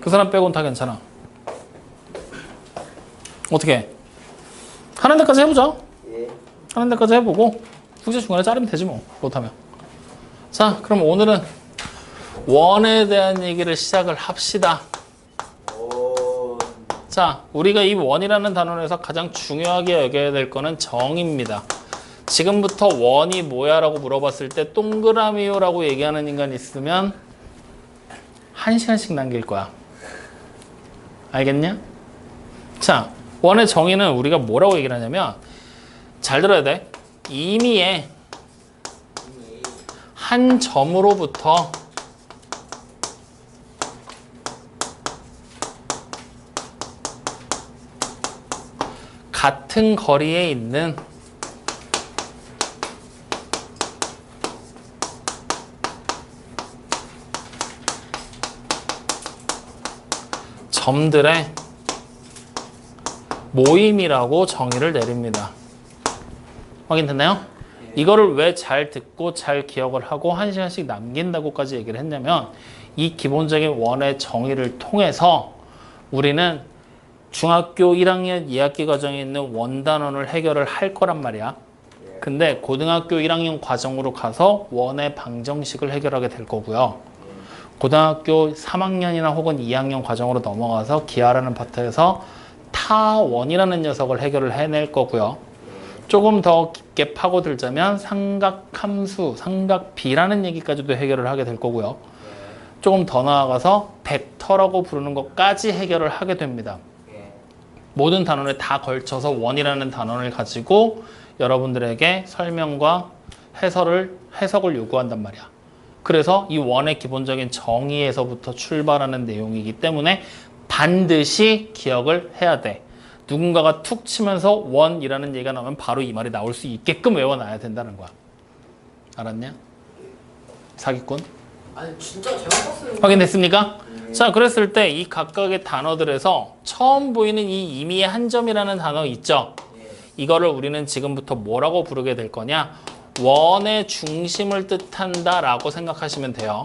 그 사람 빼고는 다 괜찮아. 어떻게? 하는 데까지 해보자. 예. 하는 데까지 해보고 숙제 중간에 자르면 되지 뭐. 못하면. 자, 그럼 오늘은 원에 대한 얘기를 시작을 합시다. 오. 자, 우리가 이 원이라는 단원에서 가장 중요하게 여겨야 될 거는 정입니다. 지금부터 원이 뭐야 라고 물어봤을 때 동그라미요 라고 얘기하는 인간이 있으면 1시간씩 남길 거야. 알겠냐? 자, 원의 정의는 우리가 뭐라고 얘기를 하냐면 잘 들어야 돼. 임의의 한 점으로부터 같은 거리에 있는 점들의 모임이라고 정의를 내립니다. 확인됐나요? 이거를 왜 잘 듣고 잘 기억을 하고 1시간씩 남긴다고까지 얘기를 했냐면 이 기본적인 원의 정의를 통해서 우리는 중학교 1학년 2학기 과정에 있는 원단원을 해결을 할 거란 말이야. 근데 고등학교 1학년 과정으로 가서 원의 방정식을 해결하게 될 거고요. 고등학교 3학년이나 혹은 2학년 과정으로 넘어가서 기하라는 파트에서 타원이라는 녀석을 해결을 해낼 거고요. 조금 더 깊게 파고들자면 삼각함수, 삼각비라는 얘기까지도 해결을 하게 될 거고요. 조금 더 나아가서 벡터라고 부르는 것까지 해결을 하게 됩니다. 모든 단원에 다 걸쳐서 원이라는 단원을 가지고 여러분들에게 설명과 해석을 요구한단 말이야. 그래서 이 원의 기본적인 정의에서부터 출발하는 내용이기 때문에 반드시 기억을 해야 돼. 누군가가 툭 치면서 원이라는 얘기가 나오면 바로 이 말이 나올 수 있게끔 외워놔야 된다는 거야. 알았냐? 사기꾼? 아니 진짜 제가 봤어요. 확인됐습니까? 자, 그랬을 때 이 각각의 단어들에서 처음 보이는 이 임의의 한 점이라는 단어 있죠? 이거를 우리는 지금부터 뭐라고 부르게 될 거냐? 원의 중심을 뜻한다 라고 생각하시면 돼요.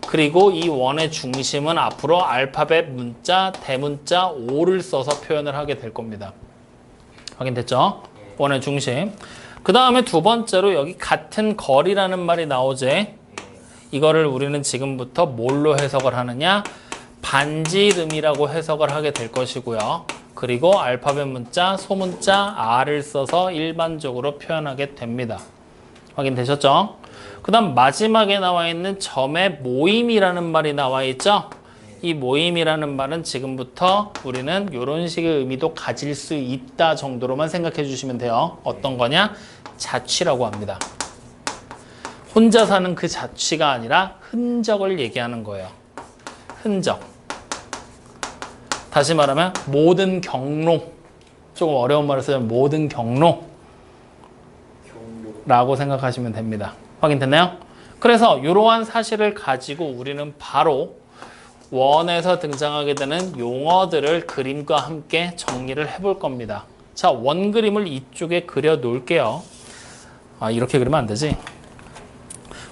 그리고 이 원의 중심은 앞으로 알파벳 문자, 대문자 O를 써서 표현을 하게 될 겁니다. 확인됐죠? 원의 중심. 그 다음에 두 번째로 여기 같은 거리라는 말이 나오지? 이거를 우리는 지금부터 뭘로 해석을 하느냐? 반지름이라고 해석을 하게 될 것이고요. 그리고 알파벳 문자, 소문자 R을 써서 일반적으로 표현하게 됩니다. 확인되셨죠? 그 다음 마지막에 나와 있는 점의 모임이라는 말이 나와 있죠? 이 모임이라는 말은 지금부터 우리는 이런 식의 의미도 가질 수 있다 정도로만 생각해 주시면 돼요. 어떤 거냐? 자취라고 합니다. 혼자 사는 그 자취가 아니라 흔적을 얘기하는 거예요. 흔적. 다시 말하면 모든 경로. 조금 어려운 말을 쓰면 모든 경로라고 생각하시면 됩니다. 확인됐나요? 그래서 이러한 사실을 가지고 우리는 바로 원에서 등장하게 되는 용어들을 그림과 함께 정리를 해볼 겁니다. 자, 원 그림을 이쪽에 그려 놓을게요. 아, 이렇게 그리면 안 되지.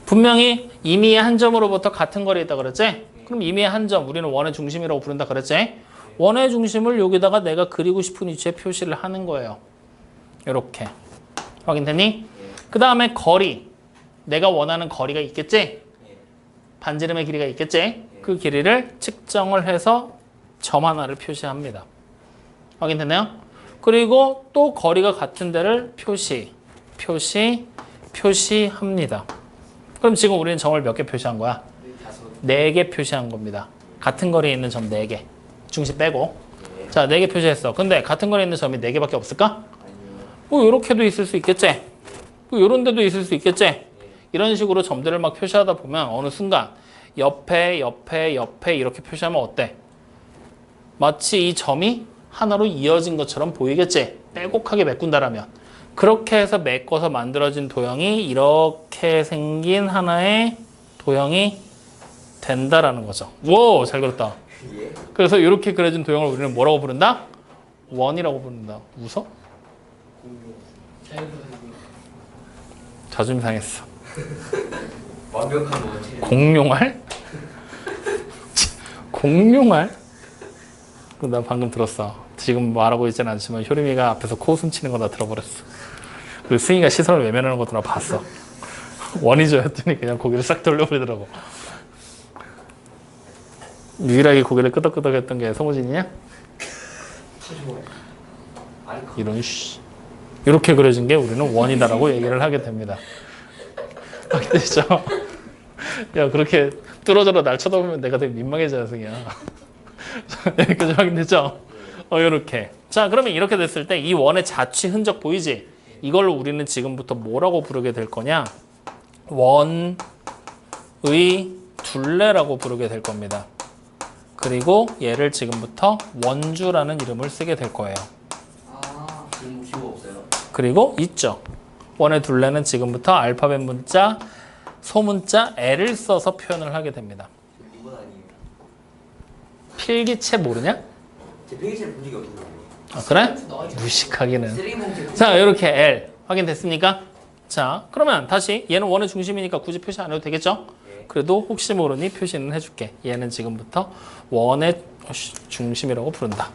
분명히 임의의 한 점으로부터 같은 거리에 있다 그랬지? 그럼 임의의 한 점, 우리는 원의 중심이라고 부른다 그랬지? 원의 중심을 여기다가 내가 그리고 싶은 위치에 표시를 하는 거예요. 이렇게. 확인됐니? 그 다음에 거리. 내가 원하는 거리가 있겠지? 반지름의 길이가 있겠지? 그 길이를 측정을 해서 점 하나를 표시합니다. 확인됐나요? 그리고 또 거리가 같은 데를 표시합니다. 그럼 지금 우리는 점을 몇 개 표시한 거야? 4개 표시한 겁니다. 같은 거리에 있는 점 4개. 중심 빼고. 자, 4개 표시했어. 근데 같은 거리에 있는 점이 4개밖에 없을까? 뭐 이렇게도 있을 수 있겠지? 뭐 이런 데도 있을 수 있겠지? 이런 식으로 점들을 막 표시하다 보면 어느 순간 옆에 이렇게 표시하면 어때? 마치 이 점이 하나로 이어진 것처럼 보이겠지? 빼곡하게 메꾼다라면. 그렇게 해서 메꿔서 만들어진 도형이 이렇게 생긴 하나의 도형이 된다라는 거죠. 와, 잘 그렸다. 그래서 이렇게 그려진 도형을 우리는 뭐라고 부른다? 원이라고 부른다. 웃어? 자존심 상했어. 완벽한 원칙. 공룡할? 공룡알? 나 방금 들었어. 지금 말하고 있지는 않지만 효림이가 앞에서 코웃음 치는 거 다 들어버렸어. 그리고 승희가 시선을 외면하는 것도 나 봤어. 원이죠 했더니 그냥 고개를 싹 돌려버리더라고. 유일하게 고개를 끄덕끄덕 했던 게 성우진이냐? 이런 씨. 이렇게 그려진 게 우리는 원이다라고 얘기를 하게 됩니다. 확인되죠? 야, 그렇게 뚫어져라 날 쳐다보면 내가 되게 민망해져, 승이야. 여기까지 확인되죠? 이렇게. 자, 그러면 이렇게 됐을 때 이 원의 자취 흔적 보이지? 이걸로 우리는 지금부터 뭐라고 부르게 될 거냐? 원의 둘레라고 부르게 될 겁니다. 그리고 얘를 지금부터 원주라는 이름을 쓰게 될 거예요. 지금 기호 없어요? 그리고 있죠. 원의 둘레는 지금부터 알파벳 문자, 소문자 L을 써서 표현을 하게 됩니다. 이건 아니에요. 필기체 모르냐? 제 필기체를 본 적이 없는데. 아, 그래? 무식하기는. 쓰레기 봉투. 자, 이렇게 L 확인됐습니까? 자, 그러면 다시 얘는 원의 중심이니까 굳이 표시 안 해도 되겠죠? 그래도 혹시 모르니 표시는 해줄게. 얘는 지금부터 원의 중심이라고 부른다.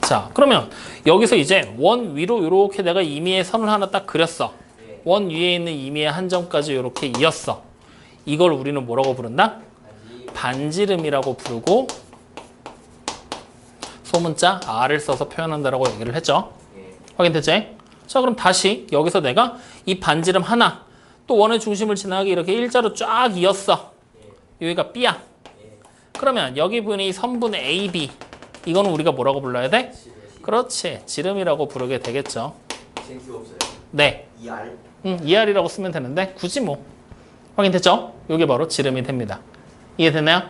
자, 그러면 여기서 이제 원 위로 이렇게 내가 임의의 선을 하나 딱 그렸어. 원 위에 있는 임의의 한 점까지 이렇게 이었어. 이걸 우리는 뭐라고 부른다? 반지름이라고 부르고 소문자 R을 써서 표현한다라고 얘기를 했죠. 확인됐지? 자, 그럼 다시 여기서 내가 이 반지름 하나 또 원의 중심을 지나가게 이렇게 일자로 쫙 이었어. 여기가 B야. 그러면 여기 보이는 이 선분 AB 이거는 우리가 뭐라고 불러야 돼? 그렇지. 지름이라고 부르게 되겠죠. 지금 기호 없어요? 네. ER? ER이라고 쓰면 되는데 굳이 뭐. 확인됐죠? 이게 바로 지름이 됩니다. 이해됐나요?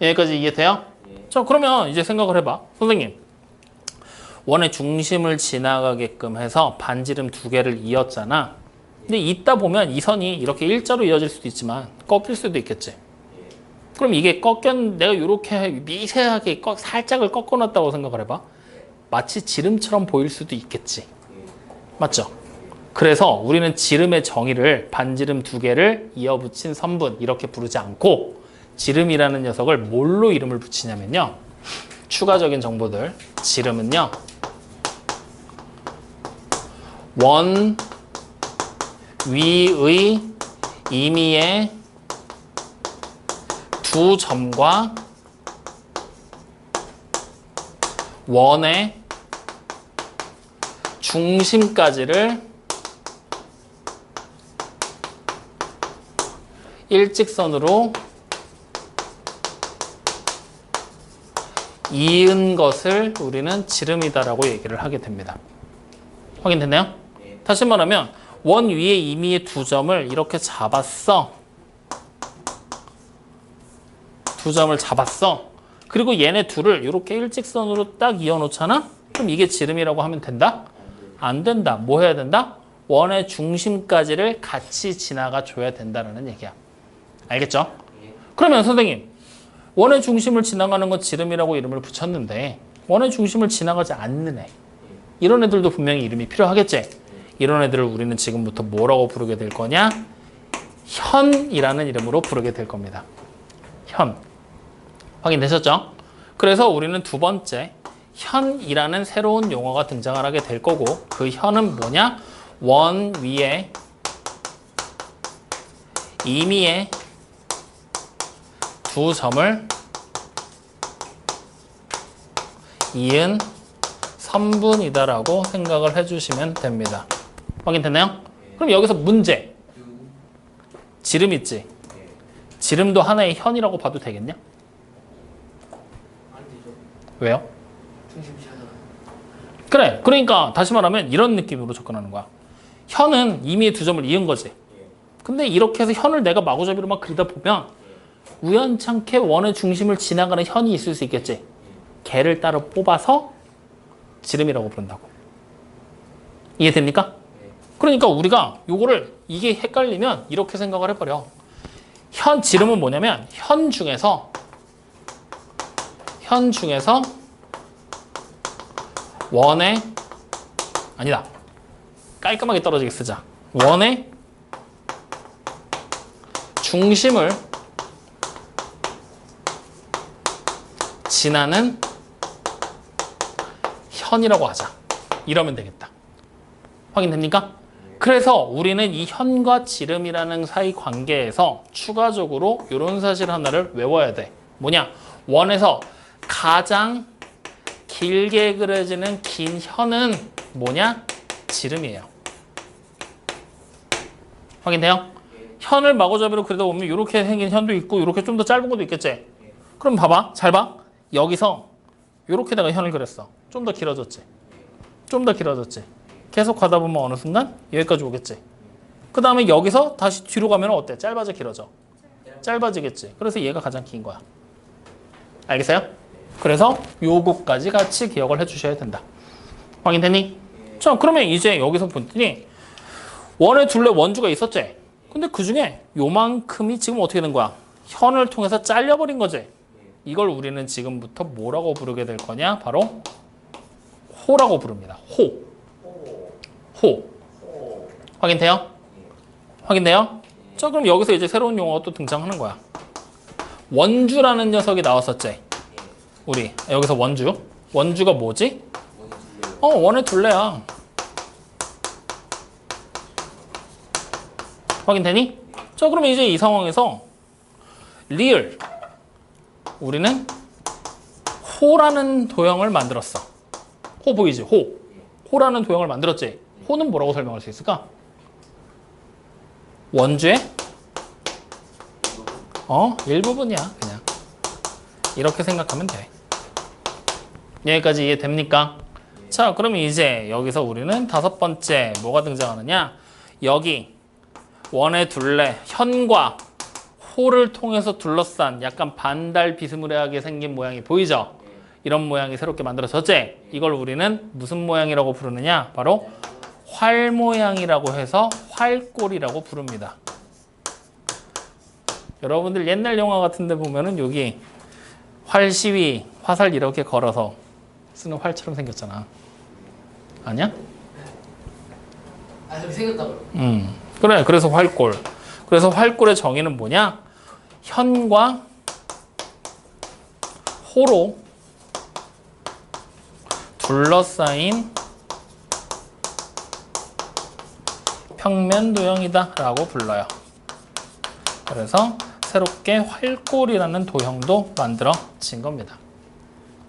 여기까지 이해돼요? 자, 그러면 이제 생각을 해봐. 선생님. 원의 중심을 지나가게끔 해서 반지름 두 개를 이었잖아. 근데 있다 보면 이 선이 이렇게 일자로 이어질 수도 있지만 꺾일 수도 있겠지. 그럼 이게 내가 이렇게 미세하게 살짝을 꺾어놨다고 생각을 해봐. 마치 지름처럼 보일 수도 있겠지. 맞죠? 그래서 우리는 지름의 정의를 반지름 두 개를 이어붙인 선분 이렇게 부르지 않고 지름이라는 녀석을 뭘로 이름을 붙이냐면요. 추가적인 정보들. 지름은요. 원 위의 임의의 두 점과 원의 중심까지를 일직선으로 이은 것을 우리는 지름이다라고 얘기를 하게 됩니다. 확인됐나요? 다시 말하면 원 위에 임의의 두 점을 이렇게 잡았어. 두 점을 잡았어. 그리고 얘네 둘을 이렇게 일직선으로 딱 이어놓잖아? 그럼 이게 지름이라고 하면 된다? 안 된다. 뭐 해야 된다? 원의 중심까지를 같이 지나가 줘야 된다는 얘기야. 알겠죠? 그러면 선생님, 원의 중심을 지나가는 건 지름이라고 이름을 붙였는데 원의 중심을 지나가지 않는 애. 이런 애들도 분명히 이름이 필요하겠지? 이런 애들을 우리는 지금부터 뭐라고 부르게 될 거냐? 현이라는 이름으로 부르게 될 겁니다. 현. 확인되셨죠? 그래서 우리는 두 번째 현이라는 새로운 용어가 등장을 하게 될 거고 그 현은 뭐냐? 원 위에 임의의 두 점을 이은 선분이다라고 생각을 해주시면 됩니다. 확인됐나요? 그럼 여기서 문제. 지름 있지? 지름도 하나의 현이라고 봐도 되겠냐? 안 되죠. 왜요? 중심시하잖아요. 그래. 그러니까 다시 말하면 이런 느낌으로 접근하는 거야. 현은 임의의 두 점을 이은 거지. 근데 이렇게 해서 현을 내가 마구잡이로 막 그리다 보면 우연찮게 원의 중심을 지나가는 현이 있을 수 있겠지. 걔를 따로 뽑아서 지름이라고 부른다고. 이해됩니까? 그러니까 우리가 요거를 이게 헷갈리면 이렇게 생각을 해버려. 지름은 뭐냐면 현 중에서 원의 아니다. 깔끔하게 떨어지게 쓰자. 원의 중심을 지나는 현이라고 하자. 이러면 되겠다. 확인됩니까? 그래서 우리는 이 현과 지름이라는 사이 관계에서 추가적으로 이런 사실 하나를 외워야 돼. 뭐냐? 원에서 가장 길게 그려지는 긴 현은 뭐냐? 지름이에요. 확인돼요? 현을 마구잡이로 그리다 보면 이렇게 생긴 현도 있고 이렇게 좀 더 짧은 것도 있겠지? 그럼 봐봐. 잘 봐. 여기서 이렇게다가 현을 그렸어. 좀 더 길어졌지? 좀 더 길어졌지? 계속 가다 보면 어느 순간 여기까지 오겠지? 그 다음에 여기서 다시 뒤로 가면 어때? 짧아져 길어져? 짧아지겠지? 그래서 얘가 가장 긴 거야. 알겠어요? 그래서 요거까지 같이 기억을 해주셔야 된다. 확인됐니? 자, 그러면 이제 여기서 보더니 원의 둘레 원주가 있었지? 근데 그 중에 요만큼이 지금 어떻게 된 거야? 현을 통해서 잘려버린 거지? 이걸 우리는 지금부터 뭐라고 부르게 될 거냐? 바로 호라고 부릅니다. 호. 확인돼요? 확인돼요? 자, 그럼 여기서 이제 새로운 용어가 또 등장하는 거야. 원주라는 녀석이 나왔었지? 우리 여기서 원주. 원주가 뭐지? 원의 둘레야. 확인되니? 자, 그러면 이제 이 상황에서 리을 우리는 호라는 도형을 만들었어. 호 보이지? 호라는 도형을 만들었지? 호는 뭐라고 설명할 수 있을까? 원주의 일부분이야. 그냥 이렇게 생각하면 돼. 여기까지 이해됩니까? 자, 그러면 이제 여기서 우리는 다섯 번째 뭐가 등장하느냐? 여기 원의 둘레, 현과 호를 통해서 둘러싼 약간 반달 비스무리하게 생긴 모양이 보이죠? 이런 모양이 새롭게 만들어졌지? 이걸 우리는 무슨 모양이라고 부르느냐? 바로 활 모양이라고 해서 활골이라고 부릅니다. 여러분들 옛날 영화 같은 데 보면은 여기 활 시위, 화살 이렇게 걸어서 쓰는 활처럼 생겼잖아. 아니야? 좀 생겼다 그래. 그래서 활골. 그래서 활골의 정의는 뭐냐? 현과 호로 둘러싸인 평면 도형이다 라고 불러요. 그래서 새롭게 활골이라는 도형도 만들어진 겁니다.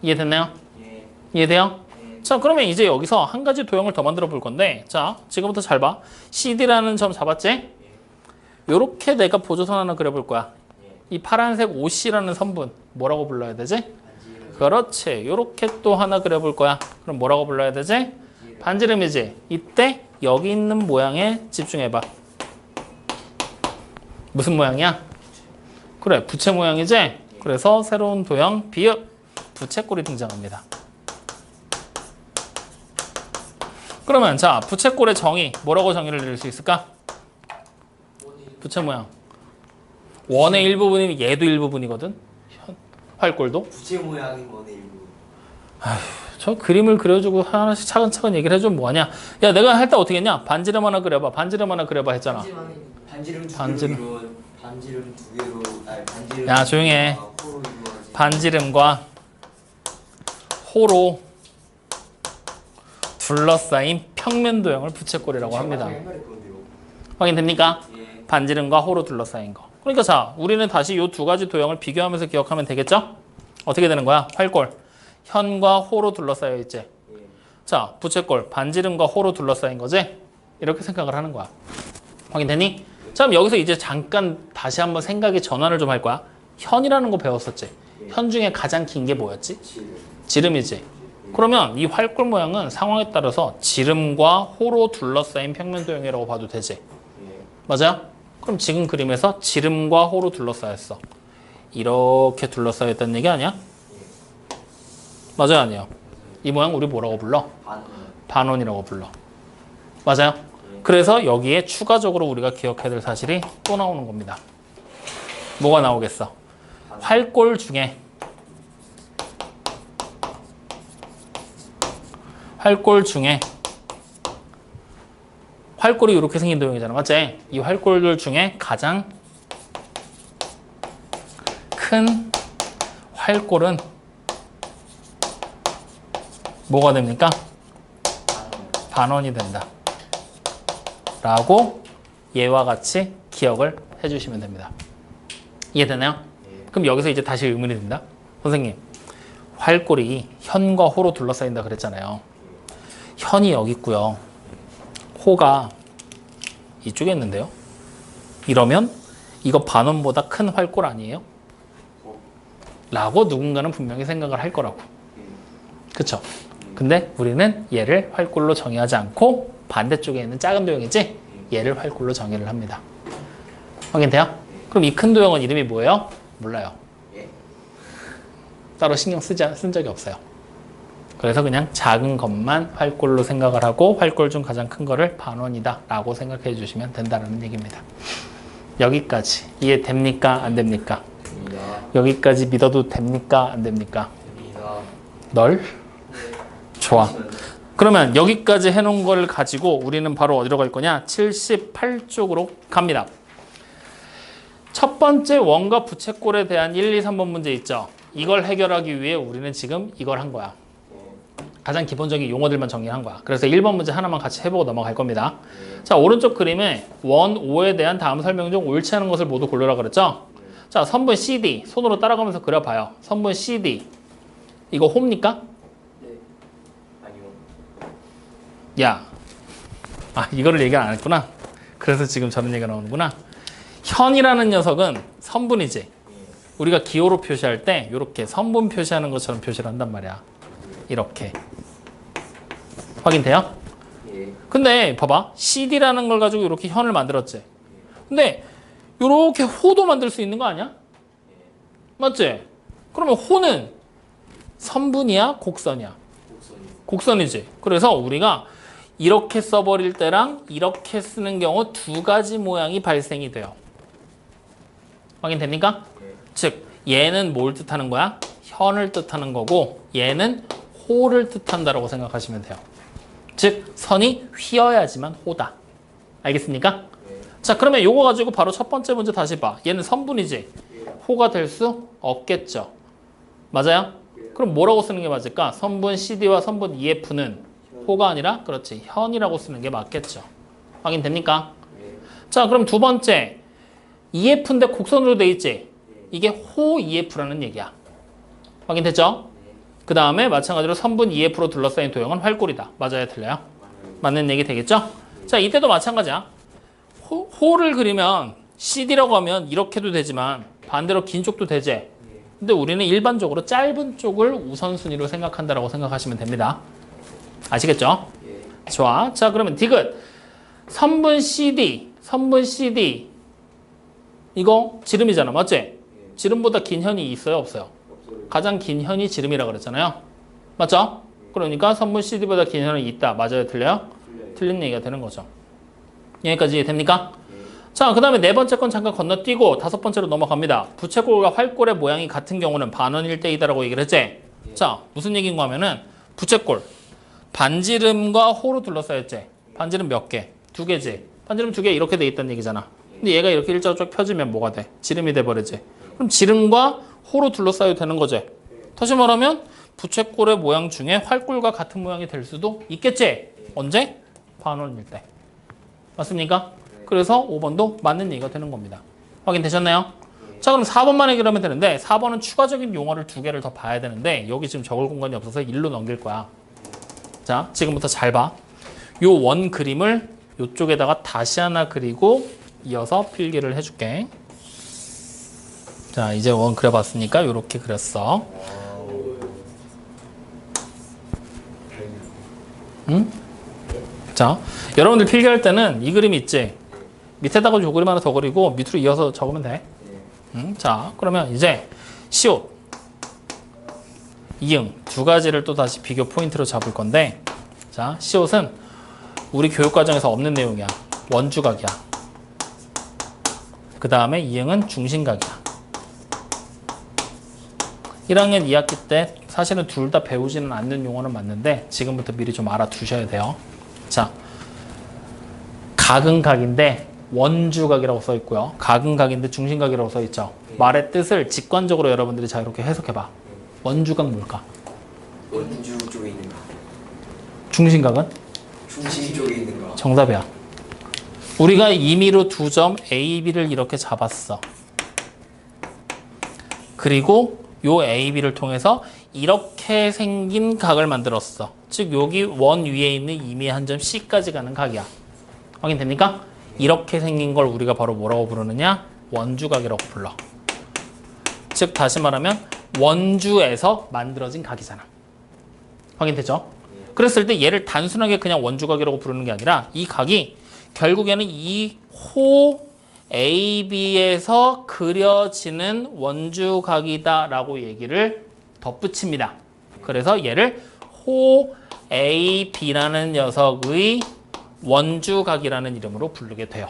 이해됐나요? 이해돼요? 자, 그러면 이제 여기서 한 가지 도형을 더 만들어 볼 건데, 자, 지금부터 잘 봐. CD라는 점 잡았지? 요렇게 내가 보조선 하나 그려볼 거야. 이 파란색 OC라는 선분 뭐라고 불러야 되지? 그렇지. 요렇게 또 하나 그려볼 거야. 그럼 뭐라고 불러야 되지? 반지름이지. 이때 여기 있는 모양에 집중해봐. 무슨 모양이야? 그래, 부채 모양이지? 그래서 새로운 도형 비읍 부채꼴이 등장합니다. 그러면 자, 부채꼴의 정의 뭐라고 정의를 내릴 수 있을까? 부채 모양. 원의 일부분이면 얘도 일부분이거든. 활골도. 부채 모양인 원의 일부. 저 그림을 그려주고 하나씩 차근차근 얘기를 해주면 뭐하냐? 야, 내가 할 때 어떻게 했냐? 반지름 하나 그려봐. 반지름 하나 그려봐 했잖아. 반지름 두 반지름. 개로 이룬 반지름 두 개로 반지름. 야, 조용히 해. 호로 이루어진. 반지름과 호로 둘러싸인 평면 도형을 부채꼴이라고 합니다. 확인됩니까? 예. 반지름과 호로 둘러싸인 거. 그러니까 자, 우리는 다시 이 두 가지 도형을 비교하면서 기억하면 되겠죠? 어떻게 되는 거야? 활골. 현과 호로 둘러싸여 있지? 예. 자, 부채꼴. 반지름과 호로 둘러싸인 거지? 이렇게 생각을 하는 거야. 확인되니? 자, 그럼 여기서 이제 잠깐 다시 한번 생각의 전환을 좀 할 거야. 현이라는 거 배웠었지? 현 중에 가장 긴 게 뭐였지? 지름이지? 그러면 이 활골 모양은 상황에 따라서 지름과 호로 둘러싸인 평면 도형이라고 봐도 되지? 맞아요? 그럼 지금 그림에서 지름과 호로 둘러싸였어. 이렇게 둘러싸였다는 얘기 아니야? 맞아요, 아니에요? 이 모양 우리 뭐라고 불러? 반원이라고 불러. 맞아요? 그래서 여기에 추가적으로 우리가 기억해야 될 사실이 또 나오는 겁니다. 뭐가 나오겠어? 활골 중에 활골이 이렇게 생긴 도형이잖아. 맞지? 이 활골들 중에 가장 큰 활골은 뭐가 됩니까? 반원이 된다. 라고 얘와 같이 기억을 해주시면 됩니다. 이해되나요? 그럼 여기서 이제 다시 의문이 듭니다. 선생님, 활골이 현과 호로 둘러싸인다 그랬잖아요. 현이 여기 있고요. 호가 이쪽에 있는데요. 이러면 이거 반원보다 큰 활골 아니에요? 라고 누군가는 분명히 생각을 할 거라고. 그쵸? 근데 우리는 얘를 활골로 정의하지 않고 반대쪽에 있는 작은 도형이지 얘를 활골로 정의를 합니다. 확인돼요? 그럼 이 큰 도형은 이름이 뭐예요? 몰라요. 따로 신경 쓴 적이 없어요. 그래서 그냥 작은 것만 활골로 생각을 하고 활골 중 가장 큰 거를 반원이다 라고 생각해 주시면 된다는 얘기입니다. 여기까지 이해됩니까? 안 됩니까? 됩니다. 여기까지 믿어도 됩니까? 안 됩니까? 됩니다. 널? 좋아. 그러면 여기까지 해놓은 걸 가지고 우리는 바로 어디로 갈 거냐? 78쪽으로 갑니다. 첫 번째 원과 부채꼴에 대한 1, 2, 3번 문제 있죠? 이걸 해결하기 위해 우리는 지금 이걸 한 거야. 가장 기본적인 용어들만 정리한 거야. 그래서 1번 문제 하나만 같이 해보고 넘어갈 겁니다. 자, 오른쪽 그림에 원, 5에 대한 다음 설명 중 옳지 않은 것을 모두 고르라 그랬죠? 자, 선분 CD 손으로 따라가면서 그려봐요. 선분 CD 이거 호입니까? 네. 아니요. 야, 이거를 얘기 안 했구나. 그래서 지금 저런 얘기가 나오는구나. 현이라는 녀석은 선분이지. 우리가 기호로 표시할 때 이렇게 선분 표시하는 것처럼 표시를 한단 말이야. 이렇게. 확인돼요? 예. 근데 봐봐. CD라는 걸 가지고 이렇게 현을 만들었지. 근데 이렇게 호도 만들 수 있는 거 아니야? 맞지? 그러면 호는 선분이야? 곡선이야? 곡선이지. 그래서 우리가 이렇게 써버릴 때랑 이렇게 쓰는 경우 두 가지 모양이 발생이 돼요. 확인됩니까? 즉 얘는 뭘 뜻하는 거야? 현을 뜻하는 거고 얘는 호를 뜻한다라고 생각하시면 돼요. 즉 선이 휘어야지만 호다. 알겠습니까? 자, 그러면 요거 가지고 바로 첫 번째 문제 다시 봐. 얘는 선분이지. 호가 될 수 없겠죠. 맞아요? 그럼 뭐라고 쓰는 게 맞을까? 선분 CD와 선분 EF는 호가 아니라 그렇지 현이라고 쓰는 게 맞겠죠. 확인됩니까? 자, 그럼 두 번째 EF인데 곡선으로 돼 있지. 이게 호 EF라는 얘기야. 확인됐죠? 그 다음에 마찬가지로 선분 EF로 둘러싸인 도형은 활골이다. 맞아요? 틀려요? 맞는 얘기 되겠죠? 자, 이때도 마찬가지야. 호를 그리면 CD라고 하면 이렇게도 되지만 반대로 긴 쪽도 되지. 근데 우리는 일반적으로 짧은 쪽을 우선순위로 생각한다라고 생각하시면 됩니다. 아시겠죠? 좋아. 자, 그러면 디귿. 선분 CD. 이거 지름이잖아. 맞지? 지름보다 긴 현이 있어요? 없어요? 가장 긴 현이 지름이라고 그랬잖아요. 맞죠? 그러니까 선분 CD보다 긴 현이 있다. 맞아요? 틀려요? 틀린 얘기가 되는 거죠. 여기까지 됩니까? 자, 그 다음에 네 번째 건 잠깐 건너뛰고 다섯 번째로 넘어갑니다. 부채꼴과 활골의 모양이 같은 경우는 반원일 때이다라고 얘기를 했지? 자, 무슨 얘기인가 하면은 부채꼴 반지름과 호로 둘러싸였지? 반지름 몇 개? 두 개지? 반지름 두 개 이렇게 돼 있다는 얘기잖아. 근데 얘가 이렇게 일자로 쭉 펴지면 뭐가 돼? 지름이 돼버리지. 그럼 지름과 호로 둘러싸여도 되는 거지. 다시 말하면 부채꼴의 모양 중에 활골과 같은 모양이 될 수도 있겠지. 언제? 반원일 때. 맞습니까? 그래서 5번도 맞는 얘기가 되는 겁니다. 확인되셨나요? 자, 그럼 4번만 해결하면 되는데 4번은 추가적인 용어를 두 개를 더 봐야 되는데 여기 지금 적을 공간이 없어서 1로 넘길 거야. 자, 지금부터 잘 봐. 요 원 그림을 요쪽에다가 다시 하나 그리고 이어서 필기를 해줄게. 자, 이제 원 그려봤으니까 요렇게 그렸어. 응? 자, 여러분들 필기할 때는 이 그림 있지? 밑에다가 요 그림 하나 더 그리고 밑으로 이어서 적으면 돼. 응? 자, 그러면 이제 시옷, 이응 두 가지를 또 다시 비교 포인트로 잡을 건데, 자, 시옷은 우리 교육과정에서 없는 내용이야. 원주각이야. 그 다음에 이응은 중심각이야. 1학년 2학기 때 사실은 둘 다 배우지는 않는 용어는 맞는데 지금부터 미리 좀 알아두셔야 돼요. 자, 각은 각인데 원주각이라고 써 있고요. 각은 각인데 중심각이라고 써 있죠. 말의 뜻을 직관적으로 여러분들이 자유롭게 해석해봐. 원주각 뭘까? 원주 쪽에 있는 거. 중심각은? 중심 쪽에 있는 거. 정답이야. 우리가 임의로 두 점 A, B를 이렇게 잡았어. 그리고 요 A, B를 통해서 이렇게 생긴 각을 만들었어. 즉 여기 원 위에 있는 임의 한 점 C까지 가는 각이야. 확인됩니까? 이렇게 생긴 걸 우리가 바로 뭐라고 부르느냐? 원주각이라고 불러. 즉 다시 말하면 원주에서 만들어진 각이잖아. 확인되죠? 그랬을 때 얘를 단순하게 그냥 원주각이라고 부르는 게 아니라 이 각이 결국에는 이 호 AB에서 그려지는 원주각이다라고 얘기를 덧붙입니다. 그래서 얘를 호 AB라는 녀석의 원주각이라는 이름으로 부르게 돼요.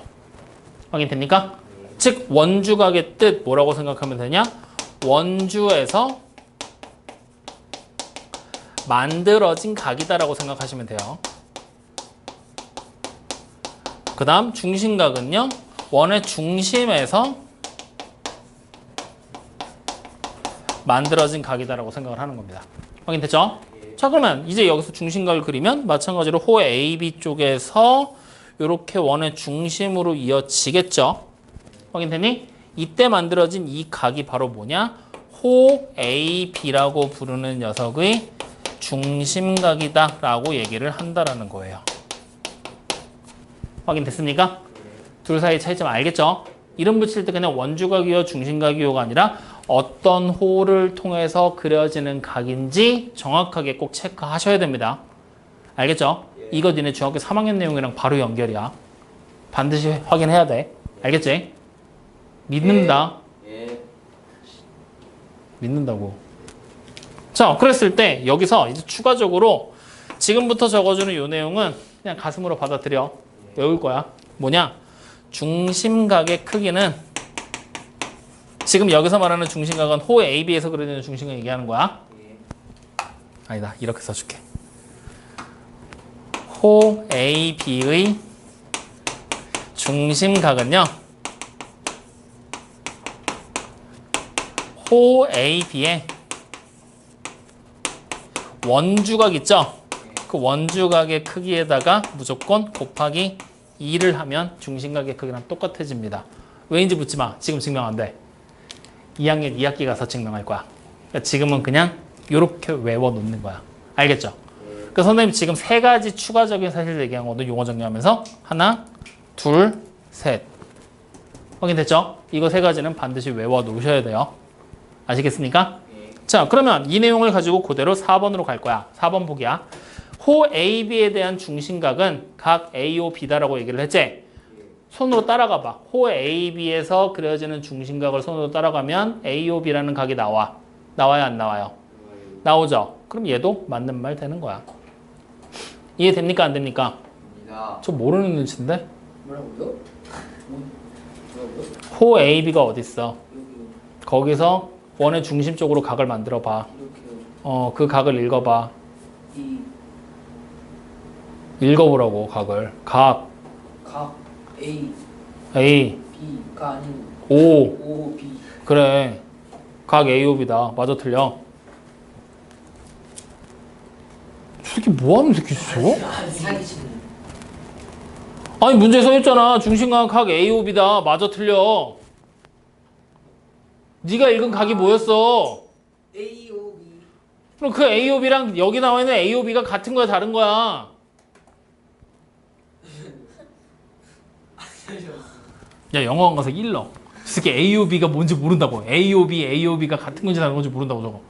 확인됩니까? 즉 원주각의 뜻 뭐라고 생각하면 되냐? 원주에서 만들어진 각이다라고 생각하시면 돼요. 그 다음 중심각은요. 원의 중심에서 만들어진 각이다라고 생각을 하는 겁니다. 확인됐죠? 자 그러면 이제 여기서 중심각을 그리면 마찬가지로 호 AB 쪽에서 이렇게 원의 중심으로 이어지겠죠? 확인됐니? 이때 만들어진 이 각이 바로 뭐냐? 호 AB라고 부르는 녀석의 중심각이다 라고 얘기를 한다라는 거예요. 확인됐습니까? 둘 사이 차이점 알겠죠? 이름 붙일 때 그냥 원주각이요 중심각이요가 아니라 어떤 호를 통해서 그려지는 각인지 정확하게 꼭 체크하셔야 됩니다. 알겠죠? 이거 니네 중학교 3학년 내용이랑 바로 연결이야. 반드시 확인해야 돼. 알겠지? 믿는다. 믿는다고. 자, 그랬을 때 여기서 이제 추가적으로 지금부터 적어주는 이 내용은 그냥 가슴으로 받아들여. 외울 거야. 뭐냐? 중심각의 크기는 지금 여기서 말하는 중심각은 호 AB에서 그려지는 중심각 얘기하는 거야. 아니다. 이렇게 써줄게. 호 AB의 중심각은요. 호 AB의 원주각 있죠? 그 원주각의 크기에다가 무조건 곱하기 2를 하면 중심각의 크기랑 똑같아집니다. 왜인지 묻지 마. 지금 증명 안 돼. 2학년 2학기 가서 증명할 거야. 그러니까 지금은 그냥 이렇게 외워놓는 거야. 알겠죠? 그러니까 선생님 지금 세 가지 추가적인 사실을 얘기한 거거든. 용어 정리하면서 하나, 둘, 셋. 확인됐죠? 이거 세 가지는 반드시 외워놓으셔야 돼요. 아시겠습니까? 자, 그러면 이 내용을 가지고 그대로 4번으로 갈 거야. 4번 보기야. 호 AB에 대한 중심각은 각 AOB다라고 얘기를 했지? 손으로 따라가 봐. 호 AB에서 그려지는 중심각을 손으로 따라가면 AOB라는 각이 나와. 나와요, 안 나와요? 나오죠? 그럼 얘도 맞는 말 되는 거야. 이해됩니까, 안 됩니까? 저 모르는 눈치인데? 뭐라고요? 호 AB가 어디 있어? 거기서 원의 중심 쪽으로 각을 만들어 봐. 그 각을 읽어봐. 읽어보라고 각을. 각 A B가 아니고 O B. 그래. 각 AOB다. 맞아 틀려. 새끼 뭐하는 새끼지 저거? 사기치는. 아니 문제에 써있잖아. 중심각 각 AOB다. 맞아 틀려. 네가 읽은 각이 뭐였어? A O B. 그럼 그 AOB랑 여기 나와 있는 AOB가 같은 거야 다른 거야? 야 영어관 가서 일러. 이 새끼 AOB가 뭔지 모른다고. AOB가 같은 건지 다른 건지 모른다고 저거.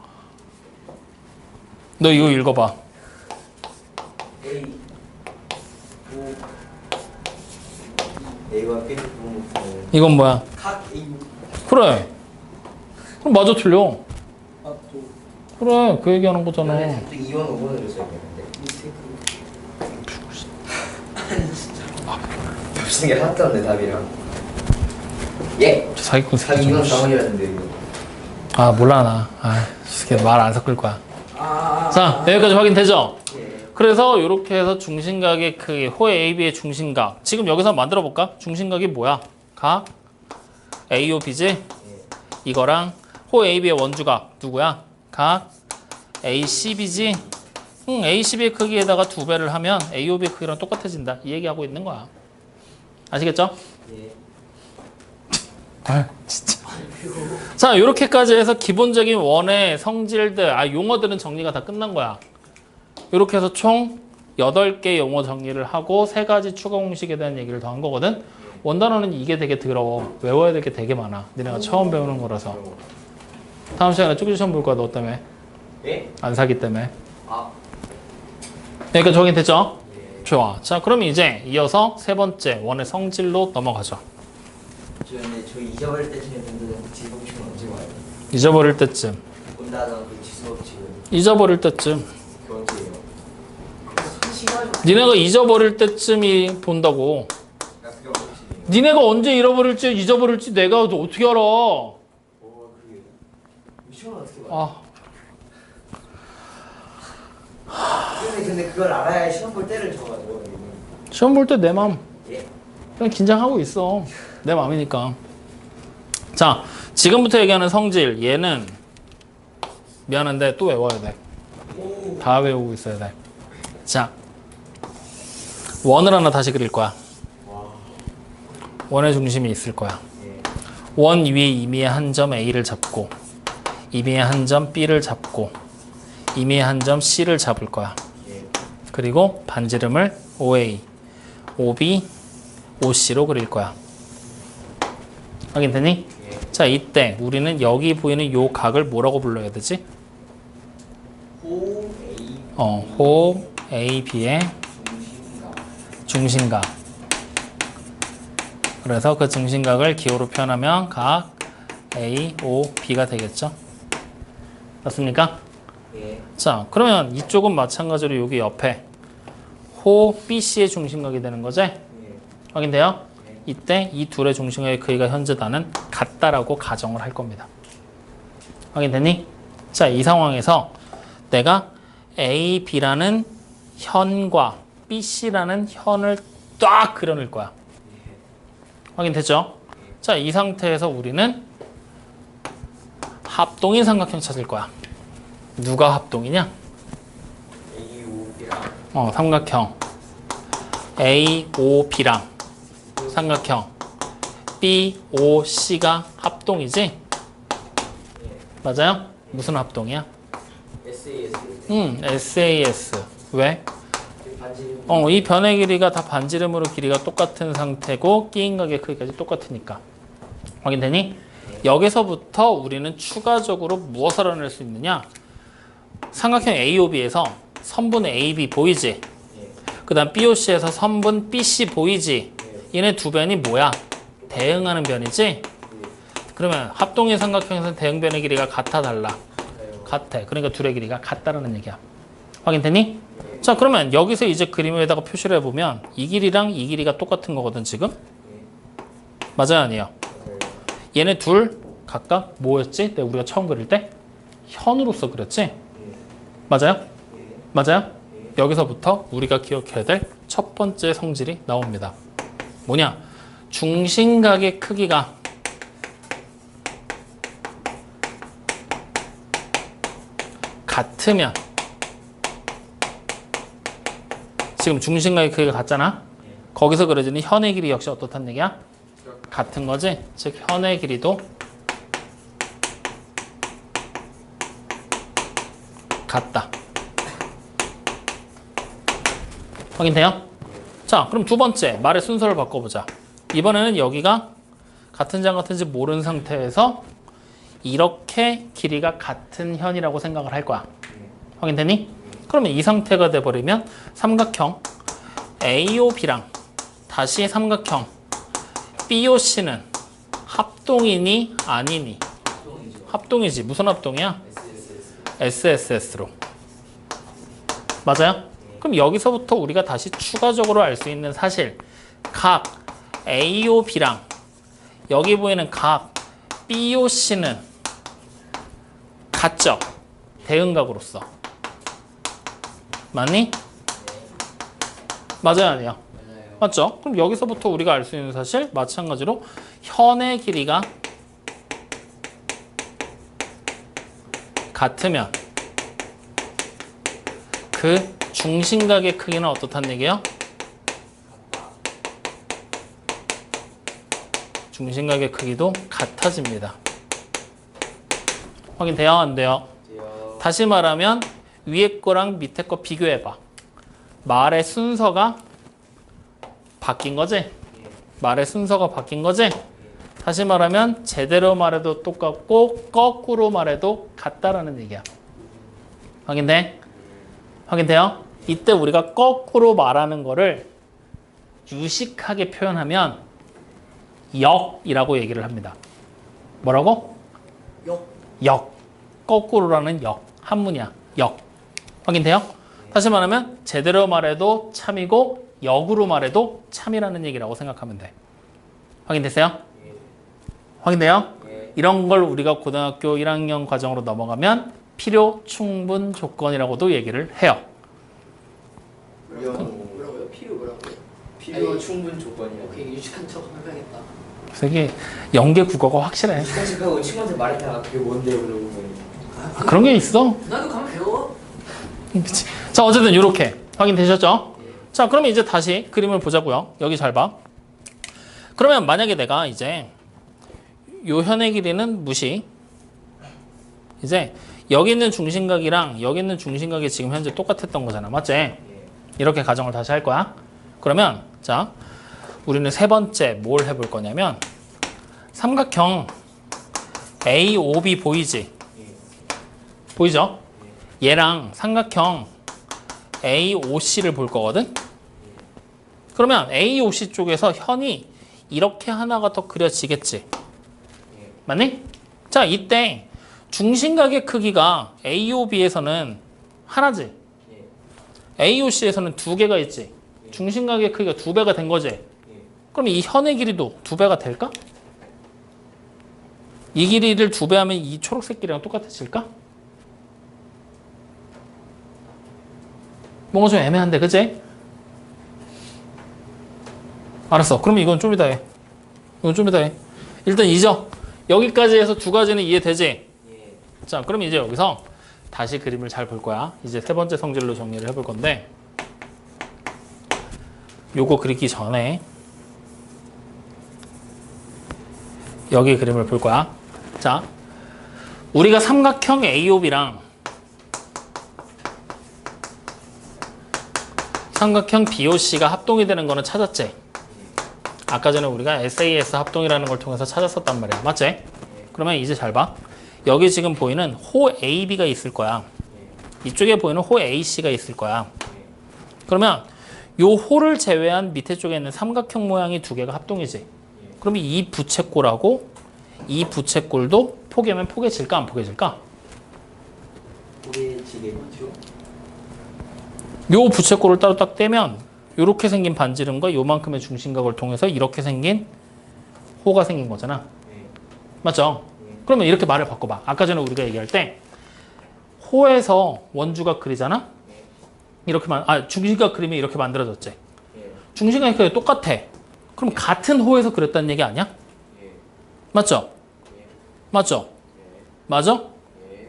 너 이거 읽어봐. A O A와 B는 이건 뭐야? 각 A O. 그래. 그럼 맞아 틀려. 또 그래 그 얘기하는 거잖아. 2번 5번으로 써야겠는데. 겹치는 게 하나도 안 돼 답이랑. 예. 저 사기꾼 답 새끼 2번 좀. 4번이라는데 이거. 아 몰라 나. 아 새끼 말 안 섞을 거야. 자 여기까지 확인되죠? 예. 그래서 이렇게 해서 중심각의 크기, 호 AB의 중심각. 지금 여기서 만들어 볼까? 중심각이 뭐야? 각 AOB지? 이거랑 호 AB의 원주각 누구야? 각 ACB지? ACB의 크기에다가 2배를 하면 AOB의 크기랑 똑같아진다. 이 얘기하고 있는 거야. 아시겠죠? 예. 아, 진짜. 자, 이렇게까지 해서 기본적인 원의 성질들, 용어들은 정리가 다 끝난 거야. 이렇게 해서 총 8개 용어 정리를 하고 3가지 추가 공식에 대한 얘기를 더 한 거거든. 원단어는 이게 되게 더러워. 외워야 될 게 되게 많아. 니네가 처음 배우는 거라서. 다음 시간에 쪽지 시험 볼 거야, 너 때문에. 예? 안 사기 때문에. 아. 여기까지 정리 됐죠? 예. 좋아. 자, 그럼 이제 이어서 3번째 원의 성질로 넘어가죠. 저 잊어버릴 때쯤에 분들은 지수법칙은 언제 와요? 잊어버릴 때쯤. 본다던 그 지수법칙은 잊어버릴 때쯤. 그 언제예요? 한 시간 니네가 잊어버릴 때쯤이 본다고. 그게 법칙이에요. 니네가 언제 잃어버릴지 잊어버릴지 내가 어떻게 알아? 그게 시간 어떻게 봐요? 근데 그걸 알아야 시험 볼 때를 정하죠. 시험 볼 때 내 마음 예? 그냥 긴장하고 있어. 내 마음이니까. 자, 지금부터 얘기하는 성질 얘는 미안한데 또 외워야 돼. 오. 다 외우고 있어야 돼. 자, 원을 하나 다시 그릴 거야. 와. 원의 중심이 있을 거야. 예. 원 위에 임의의 한 점 A를 잡고 임의의 한 점 B를 잡고 임의의 한 점 C를 잡을 거야. 예. 그리고 반지름을 OA, OB, OC로 그릴 거야. 확인되니? 예. 자, 이때 우리는 여기 보이는 요 각을 뭐라고 불러야 되지? 호 A 호 AB의 중심각. 중심각. 그래서 그 중심각을 기호로 표현하면 각 AOB가 되겠죠? 맞습니까? 예. 자, 그러면 이쪽은 마찬가지로 여기 옆에 호 BC의 중심각이 되는 거지? 예. 확인돼요? 이때 이 둘의 중심각의 크기가 현재 나는 같다라고 가정을 할 겁니다. 확인됐니? 자, 이 상황에서 내가 A, B라는 현과 BC라는 현을 딱 그려낼 거야. 확인됐죠? 자, 이 상태에서 우리는 합동인 삼각형 찾을 거야. 누가 합동이냐? A O B랑 삼각형 A, O, B랑 삼각형 B, O, C가 합동이지? 예. 맞아요? 무슨 합동이야? SAS. SAS. 왜? 반지름. 이 변의 길이가 다 반지름으로 길이가 똑같은 상태고 끼인 각의 크기까지 똑같으니까. 확인되니? 여기서부터 우리는 추가적으로 무엇을 알아낼 수 있느냐? 삼각형 AOB에서 선분 AB 보이지? 예. 그 다음 BOC에서 선분 BC 보이지? 예. 얘네 두 변이 뭐야? 대응하는 변이지? 예. 그러면 합동의 삼각형에서는 대응변의 길이가 같아 달라? 가요. 같아. 그러니까 둘의 길이가 같다라는 얘기야. 확인되니? 자, 그러면 여기서 이제 그림에다가 표시를 해보면 이 길이랑 이 길이가 똑같은 거거든 지금? 예. 맞아요, 아니에요? 맞아요. 얘네 둘 각각 뭐였지? 우리가 처음 그릴 때? 현으로서 그렸지? 예. 맞아요? 예. 맞아요? 여기서부터 우리가 기억해야 될 첫 번째 성질이 나옵니다. 뭐냐? 중심각의 크기가 같으면 지금 중심각의 크기가 같잖아? 거기서 그려지는 현의 길이 역시 어떻다는 얘기야? 같은 거지? 즉 현의 길이도 같다. 확인돼요? 자, 그럼 두 번째 말의 순서를 바꿔보자. 이번에는 여기가 같은지 안 같은지 모르는 상태에서 이렇게 길이가 같은 현이라고 생각을 할 거야. 확인되니? 그러면 이 상태가 돼버리면 삼각형 AOB랑 다시 삼각형 BOC는 합동이니 아니니? 합동이지. 무슨 합동이야? SSS로. 맞아요? 그럼 여기서부터 우리가 다시 추가적으로 알 수 있는 사실 각 AOB랑 여기 보이는 각 BOC는 같죠? 대응각으로서. 맞니? 맞아요, 아니에요? 맞죠? 그럼 여기서부터 우리가 알 수 있는 사실 마찬가지로 현의 길이가 같으면 그 중심각의 크기는 어떻다는 얘기예요? 중심각의 크기도 같아집니다. 확인돼요? 안 돼요? 다시 말하면 위에 거랑 밑에 거 비교해봐. 말의 순서가 바뀐 거지? 말의 순서가 바뀐 거지? 다시 말하면 제대로 말해도 똑같고 거꾸로 말해도 같다라는 얘기야. 확인돼? 확인돼요? 이때 우리가 거꾸로 말하는 거를 유식하게 표현하면 역이라고 얘기를 합니다. 뭐라고? 역. 거꾸로라는 역. 한문이야. 역. 확인돼요? 다시 말하면 제대로 말해도 참이고 역으로 말해도 참이라는 얘기라고 생각하면 돼. 확인됐어요? 확인돼요? 이런 걸 우리가 고등학교 1학년 과정으로 넘어가면 필요 충분 조건이라고도 얘기를 해요. 뭐라고요? 필요 충분 조건이요. 오케이, 유식한 척 해봐야겠다. 그래서 이게 연계 국어가 확실해. 유식하고 친구한테 말했다가 그게 뭔데요? 그러고 그런 게 있어. 나도 가면 배워. 그치. 자, 어쨌든 이렇게 확인되셨죠? 자, 그러면 이제 다시 그림을 보자고요. 여기 잘 봐. 그러면 만약에 내가 이제 요 현의 길이는 무시. 이제 여기 있는 중심각이랑 여기 있는 중심각이 지금 현재 똑같았던 거잖아. 맞지? 이렇게 가정을 다시 할 거야. 그러면 자, 우리는 세 번째 뭘 해볼 거냐면 삼각형 AOB 보이지? 보이죠? 얘랑 삼각형 AOC를 볼 거거든? 그러면 AOC 쪽에서 현이 이렇게 하나가 더 그려지겠지? 맞니? 자, 이때 중심각의 크기가 AOB에서는 하나지? AOC에서는 두 개가 있지? 중심각의 크기가 두 배가 된 거지? 그럼 이 현의 길이도 두 배가 될까? 이 길이를 두 배 하면 이 초록색 길이랑 똑같아질까? 뭔가 좀 애매한데, 그치? 알았어. 그럼 이건 좀 이따 해. 이건 좀 이따 해. 일단 잊어. 여기까지 해서 두 가지는 이해되지? 자, 그럼 이제 여기서 다시 그림을 잘 볼 거야. 이제 세 번째 성질로 정리를 해볼 건데 요거 그리기 전에 여기 그림을 볼 거야. 자, 우리가 삼각형 AOB랑 삼각형 BOC가 합동이 되는 거는 찾았지? 아까 전에 우리가 SAS 합동이라는 걸 통해서 찾았었단 말이야. 맞지? 그러면 이제 잘 봐. 여기 지금 보이는 호 AB가 있을 거야. 이쪽에 보이는 호 AC가 있을 거야. 그러면 요 호를 제외한 밑에 쪽에 있는 삼각형 모양이 두 개가 합동이지. 그러면 이 부채꼴하고 이 부채꼴도 포개면 포개질까 안 포개질까? 포개지겠죠. 요 부채꼴을 따로 딱 떼면 요렇게 생긴 반지름과 요만큼의 중심각을 통해서 이렇게 생긴 호가 생긴 거잖아. 맞죠? 그러면 이렇게 말을 바꿔봐. 아까 전에 우리가 얘기할 때 호에서 원주각 그리잖아? 이렇게 중심각 그림이 이렇게 만들어졌지. 중심각이 그래 똑같아. 그럼 같은 호에서 그렸다는 얘기 아니야? 맞죠? 맞죠? 맞아?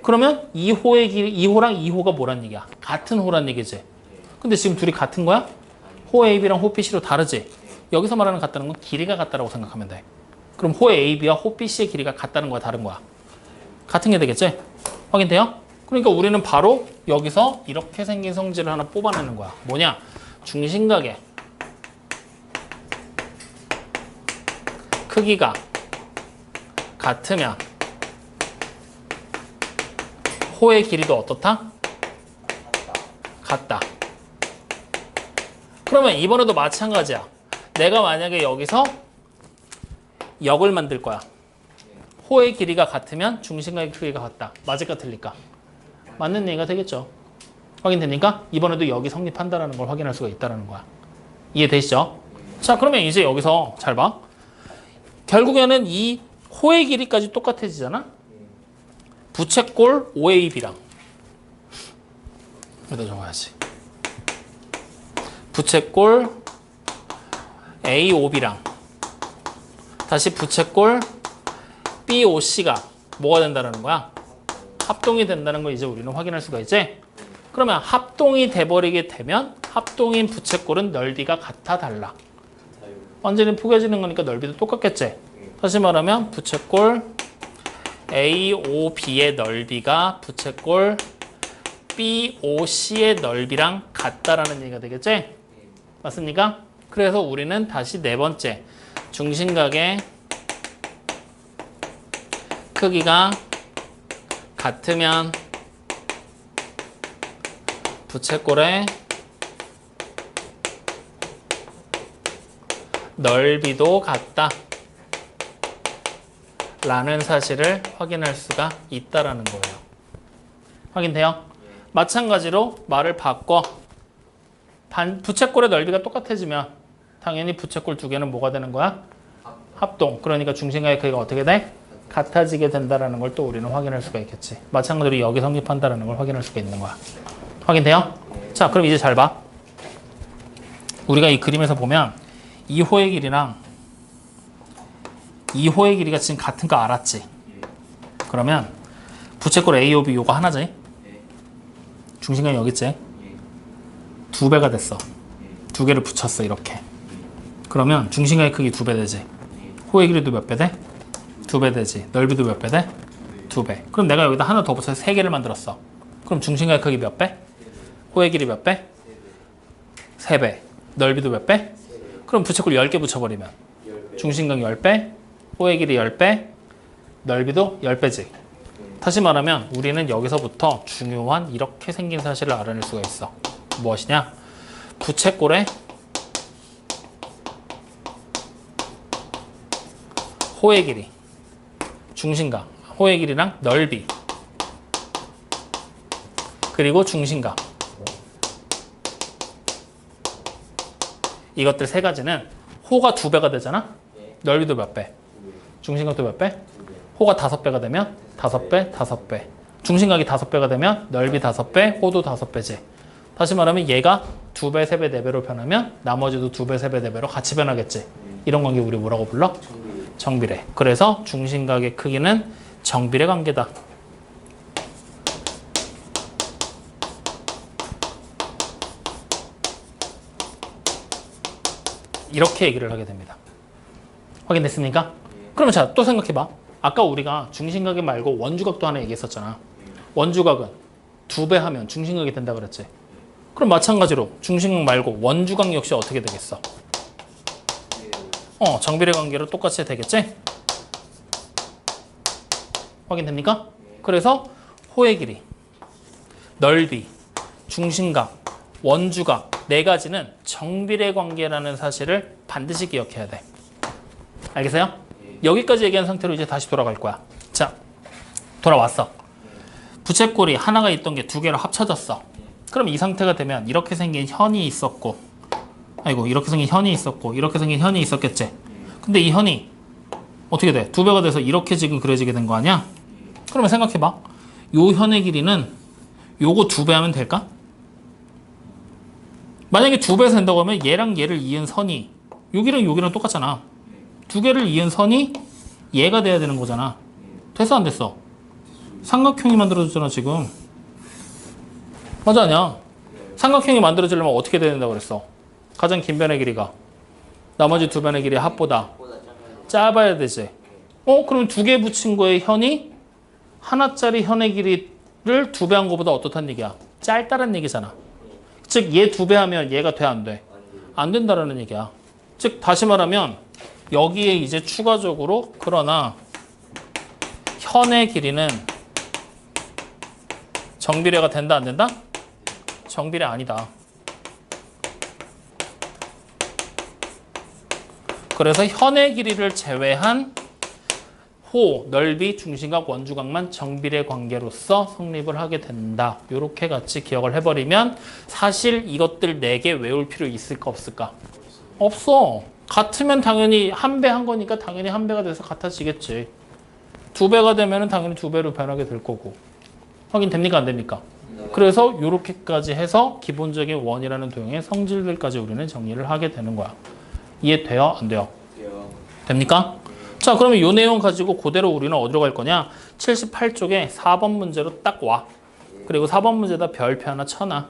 그러면 이 호의 길이, 이 호랑 이 호가 뭐란 얘기야? 같은 호란 얘기지. 근데 지금 둘이 같은 거야? 호 AB랑 호 BC로 다르지? 여기서 말하는 같다는 건 길이가 같다라고 생각하면 돼. 그럼 호 AB와 호 BC의 길이가 같다는 거야, 다른 거야? 같은 게 되겠지? 확인돼요? 그러니까 우리는 바로 여기서 이렇게 생긴 성질을 하나 뽑아내는 거야. 뭐냐? 중심각의 크기가 같으면 호의 길이도 어떻다? 같다. 그러면 이번에도 마찬가지야. 내가 만약에 여기서 역을 만들 거야. 호의 길이가 같으면 중심각의 크기가 같다. 맞을까 틀릴까? 맞는 얘기가 되겠죠. 확인됩니까? 이번에도 역이 성립한다는 걸 확인할 수가 있다는 거야. 이해되시죠? 자, 그러면 이제 여기서 잘 봐. 결국에는 이 호의 길이까지 똑같아지잖아? 부채꼴 OAB랑 여기다 적어야지. 부채꼴 AOB랑 다시 부채꼴 BOC가 뭐가 된다는 거야? 합동이 된다는 걸 이제 우리는 확인할 수가 있지. 그러면 합동이 돼버리게 되면 합동인 부채꼴은 넓이가 같아 달라. 완전히 포개지는 거니까 넓이도 똑같겠지. 다시 말하면 부채꼴 AOB의 넓이가 부채꼴 BOC의 넓이랑 같다라는 얘기가 되겠지? 맞습니까? 그래서 우리는 다시 네 번째 중심각의 크기가 같으면 부채꼴의 넓이도 같다 라는 사실을 확인할 수가 있다라는 거예요. 확인돼요? 마찬가지로 말을 바꿔 부채꼴의 넓이가 똑같아지면 당연히 부채꼴 두 개는 뭐가 되는 거야? 합동. 그러니까 중심각의 크기가 어떻게 돼? 같아지게 된다라는 걸 또 우리는 확인할 수가 있겠지. 마찬가지로 여기 성립한다라는 걸 확인할 수가 있는 거야. 확인돼요? 자, 그럼 이제 잘 봐. 우리가 이 그림에서 보면 이 호의 길이랑 이 호의 길이가 지금 같은 거 알았지? 그러면 부채꼴 AOB 요거 하나지? 중심각이 여기 있지? 두 배가 됐어. 두 개를 붙였어 이렇게. 그러면 중심각의 크기 두 배 되지? 호의 길이도 몇 배 돼? 두 배 되지? 넓이도 몇 배 돼? 두 배. 그럼 내가 여기다 하나 더 붙여서 세 개를 만들었어. 그럼 중심각의 크기 몇 배? 호의 길이 몇 배? 세 배. 넓이도 몇 배? 그럼 부채꼴 10개 붙여버리면 중심각 10배, 호의 길이 10배, 넓이도 10배지. 다시 말하면 우리는 여기서부터 중요한 이렇게 생긴 사실을 알아낼 수가 있어. 무엇이냐? 부채꼴의 호의 길이, 중심각, 호의 길이랑 넓이, 그리고 중심각. 이것들 세 가지는 호가 두 배가 되잖아? 넓이도 몇 배? 중심각도 몇 배? 호가 5배가 되면 5배, 5배. 중심각이 5배가 되면 넓이 5배, 호도 5배지. 다시 말하면 얘가 2배, 3배, 4배로 변하면 나머지도 2배, 3배, 4배로 같이 변하겠지. 이런 관계 우리 뭐라고 불러? 정비례. 그래서 중심각의 크기는 정비례 관계다. 이렇게 얘기를 하게 됩니다. 확인됐습니까? 그러면 자, 또 생각해봐. 아까 우리가 중심각이 말고 원주각도 하나 얘기했었잖아. 원주각은 2배 하면 중심각이 된다 그랬지. 그럼 마찬가지로 중심각 말고 원주각 역시 어떻게 되겠어? 정비례 관계로 똑같이 되겠지? 확인됩니까? 그래서 호의 길이, 넓이, 중심각, 원주각 네 가지는 정비례 관계라는 사실을 반드시 기억해야 돼. 알겠어요? 여기까지 얘기한 상태로 이제 다시 돌아갈 거야. 자, 돌아왔어. 부채꼴이 하나가 있던 게 두 개로 합쳐졌어. 그럼 이 상태가 되면 이렇게 생긴 현이 있었고, 이렇게 생긴 현이 있었고, 이렇게 생긴 현이 있었겠지. 근데 이 현이 어떻게 돼? 2배가 돼서 이렇게 지금 그려지게 된 거 아니야? 그러면 생각해봐. 요 현의 길이는 요거 2배 하면 될까? 만약에 2배에서 된다고 하면 얘랑 얘를 이은 선이 여기랑 여기랑 똑같잖아. 두 개를 이은 선이 얘가 돼야 되는 거잖아. 됐어 안 됐어? 삼각형이 만들어졌잖아 지금. 맞아 아니야? 삼각형이 만들어지려면 어떻게 돼야 된다고 그랬어? 가장 긴 변의 길이가 나머지 두 변의 길이의 합보다 짧아야 되지. 그럼 두 개 붙인 거의 현이 하나짜리 현의 길이를 2배 한 거보다 어떻다는 얘기야? 짧다는 얘기잖아. 즉 얘 2배 하면 얘가 돼 안 돼? 안 된다라는 얘기야. 즉 다시 말하면 여기에 이제 추가적으로 그러나 현의 길이는 정비례가 된다 안 된다? 정비례 아니다. 그래서 현의 길이를 제외한 호, 넓이, 중심각, 원주각만 정비례 관계로서 성립을 하게 된다. 이렇게 같이 기억을 해버리면 사실 이것들 4개 외울 필요 있을까 없을까? 없어. 같으면 당연히 한 배 한 거니까 당연히 한 배가 돼서 같아지겠지. 2배가 되면 당연히 2배로 변하게 될 거고. 확인됩니까 안 됩니까? 그래서 이렇게까지 해서 기본적인 원이라는 도형의 성질들까지 우리는 정리를 하게 되는 거야. 이해돼요? 안 돼요? 됩니까? 자, 그러면 이 내용 가지고 그대로 우리는 어디로 갈 거냐? 78쪽에 4번 문제로 딱 와. 그리고 4번 문제에다 별표 하나 쳐놔.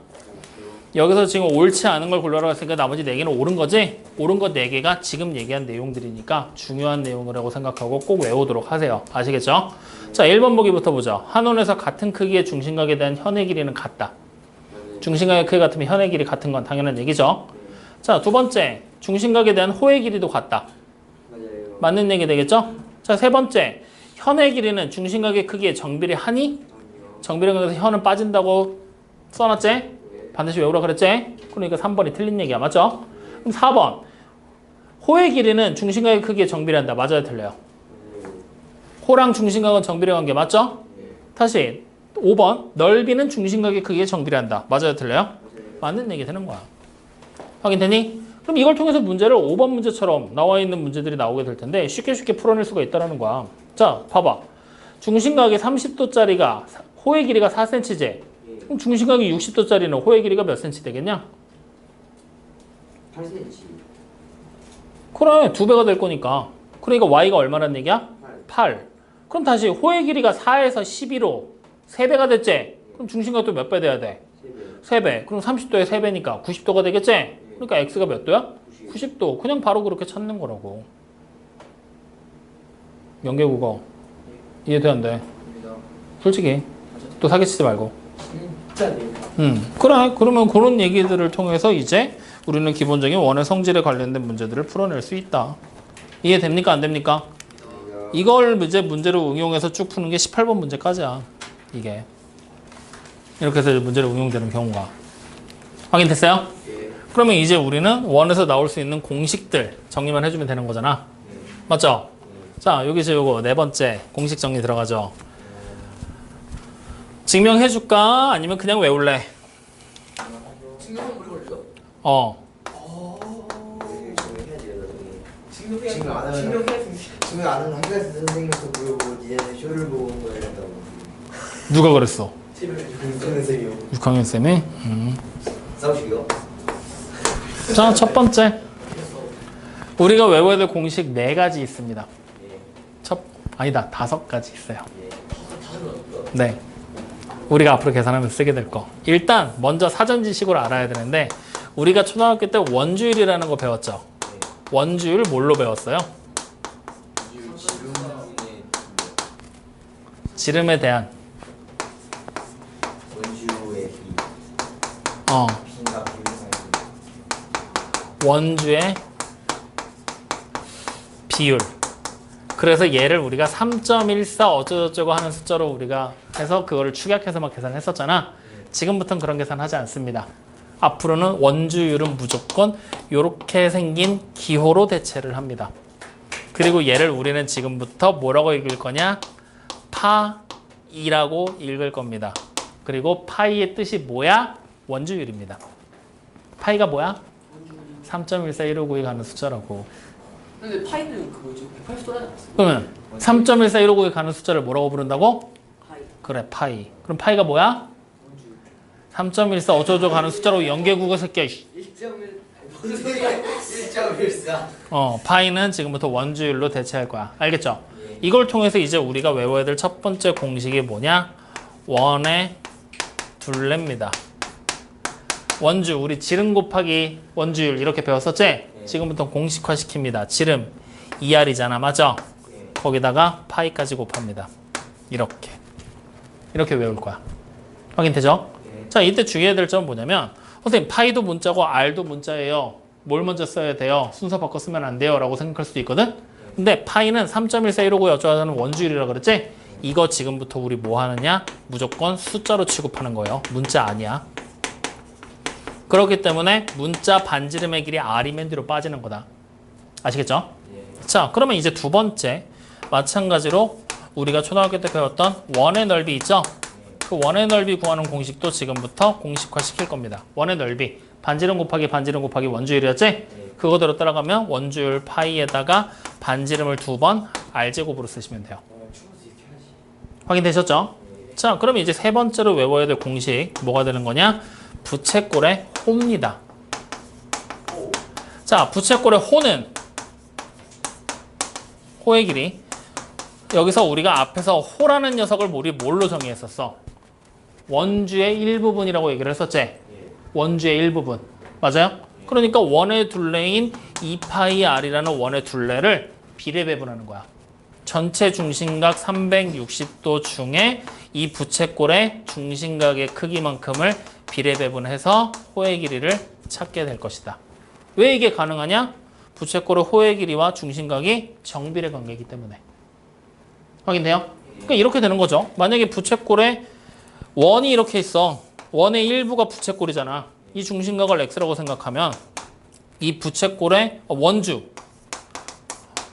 여기서 지금 옳지 않은 걸 골라라 했으니까 나머지 4개는 옳은 거지? 옳은 거 4개가 지금 얘기한 내용들이니까 중요한 내용이라고 생각하고 꼭 외우도록 하세요. 아시겠죠? 자, 1번 보기부터 보죠. 한원에서 같은 크기의 중심각에 대한 현의 길이는 같다. 중심각의 크기 같으면 현의 길이 같은 건 당연한 얘기죠. 자, 두 번째. 중심각에 대한 호의 길이도 같다. 맞아요. 맞는 얘기 되겠죠? 자, 세 번째. 현의 길이는 중심각의 크기에 정비례하니? 정비례해서 현은 빠진다고 써놨지? 반드시 외우라 그랬지? 그러니까 3번이 틀린 얘기야. 맞죠? 그럼 4번. 호의 길이는 중심각의 크기에 정비례한다. 맞아요? 틀려요? 호랑 중심각은 정비례 관계 맞죠? 다시 5번. 넓이는 중심각의 크기에 정비례한다. 맞아요? 틀려요? 맞는 얘기 되는 거야. 확인되니? 그럼 이걸 통해서 문제를 5번 문제처럼 나와 있는 문제들이 나오게 될 텐데 쉽게 풀어낼 수가 있다는 거야. 자, 봐봐. 중심각이 30도짜리가 호의 길이가 4cm지? 그럼 중심각이 60도짜리는 호의 길이가 몇 cm 되겠냐? 8cm. 그래, 2배가 될 거니까. 그러니까 y가 얼마란 얘기야? 8. 그럼 다시 호의 길이가 4에서 12로 3배가 됐지? 그럼 중심각도 몇 배 돼야 돼? 3배. 그럼 30도에 3배니까 90도가 되겠지? 그러니까 x가 몇 도야? 90도. 그냥 바로 그렇게 찾는 거라고. 연계국어. 이해돼 안 돼? 솔직히. 또 사기치지 말고. 그래. 그러면 그런 얘기들을 통해서 이제 우리는 기본적인 원의 성질에 관련된 문제들을 풀어낼 수 있다. 이해됩니까? 안 됩니까? 이걸 이제 문제로 응용해서 쭉 푸는 게 18번 문제까지야. 이게. 이렇게 해서 문제로 응용되는 경우가. 확인됐어요? 그러면 이제 우리는 원에서 나올 수 있는 공식들 정리만 해주면 되는 거잖아. 맞죠? 자, 여기 이제 요거 4번째 공식 정리 들어가죠. 증명해줄까? 아니면 그냥 외울래? 증명은 오래 걸려? 증명 안 하면 증명 안 하는 학교에서 선생님한테 물어보고 니네는 쇼를 보고 온 거야 이랬다고. 누가 그랬어? 선생님이요. 6학년 쌤이? 싸우시게요? 자, 첫 번째. 우리가 외워야 될 공식 4가지 있습니다. 아니다, 5가지 있어요. 네. 우리가 앞으로 계산하면서 쓰게 될 거. 일단 먼저 사전 지식으로 알아야 되는데 우리가 초등학교 때 원주율이라는 거 배웠죠. 원주율 뭘로 배웠어요? 지름에 대한 원주의 비. 비인가 비율상. 원주의 비율. 그래서 얘를 우리가 3.14 어쩌고저쩌고 하는 숫자로 우리가 해서 그거를 축약해서 막 계산했었잖아. 지금부터는 그런 계산하지 않습니다. 앞으로는 원주율은 무조건 이렇게 생긴 기호로 대체를 합니다. 그리고 얘를 우리는 지금부터 뭐라고 읽을 거냐? 파이라고 읽을 겁니다. 그리고 파이의 뜻이 뭐야? 원주율입니다. 파이가 뭐야? 3.141592 가는 숫자라고. 근데 파이는 그 뭐지? 180도라지 않았어? 그러면 3.141592 가는 숫자를 뭐라고 부른다고? 파이. 그래, 파이. 그럼 파이가 뭐야? 3.14 어쩌고저쩌고 가는 숫자로 연계국어 새끼야. 1.1 무슨 소리야? 1.14. 파이는 지금부터 원주율로 대체할 거야. 알겠죠? 이걸 통해서 이제 우리가 외워야 될 첫 번째 공식이 뭐냐? 원의 둘레입니다. 원주, 우리 지름 곱하기 원주율 이렇게 배웠었지? 지금부터 공식화 시킵니다. 지름 2R이잖아. 맞죠? 거기다가 파이까지 곱합니다. 이렇게 외울 거야. 확인되죠? 자, 이때 주의해야 될 점은 뭐냐면 선생님 파이도 문자고 R도 문자예요. 뭘 먼저 써야 돼요? 순서 바꿔 쓰면 안 돼요 라고 생각할 수도 있거든? 근데 파이는 3.1415 어쩌고 하는 원주율이라 그랬지? 이거 지금부터 우리 뭐 하느냐? 무조건 숫자로 취급하는 거예요. 문자 아니야. 그렇기 때문에 문자 반지름의 길이 R이면 뒤로 빠지는 거다. 아시겠죠? 자, 그러면 이제 두 번째 마찬가지로 우리가 초등학교 때 배웠던 원의 넓이 있죠? 그 원의 넓이 구하는 공식도 지금부터 공식화 시킬 겁니다. 원의 넓이 반지름 곱하기 원주율이었지? 그거대로 따라가면 원주율 파이에다가 반지름을 2번 R제곱으로 쓰시면 돼요. 확인되셨죠? 자, 그러면 이제 세 번째로 외워야 될 공식 뭐가 되는 거냐? 부채꼴의 호입니다. 자, 부채꼴의 호는 호의 길이. 여기서 우리가 앞에서 호라는 녀석을 우리 뭘로 정의했었어? 원주의 일부분이라고 얘기를 했었지? 원주의 일부분. 맞아요? 그러니까 원의 둘레인 2파이r이라는 원의 둘레를 비례배분하는 거야. 전체 중심각 360도 중에 이 부채꼴의 중심각의 크기만큼을 비례배분해서 호의 길이를 찾게 될 것이다. 왜 이게 가능하냐? 부채꼴의 호의 길이와 중심각이 정비례 관계이기 때문에. 확인돼요? 그러니까 이렇게 되는 거죠. 만약에 부채꼴에 원이 이렇게 있어. 원의 일부가 부채꼴이잖아. 이 중심각을 x라고 생각하면 이 부채꼴의 원주,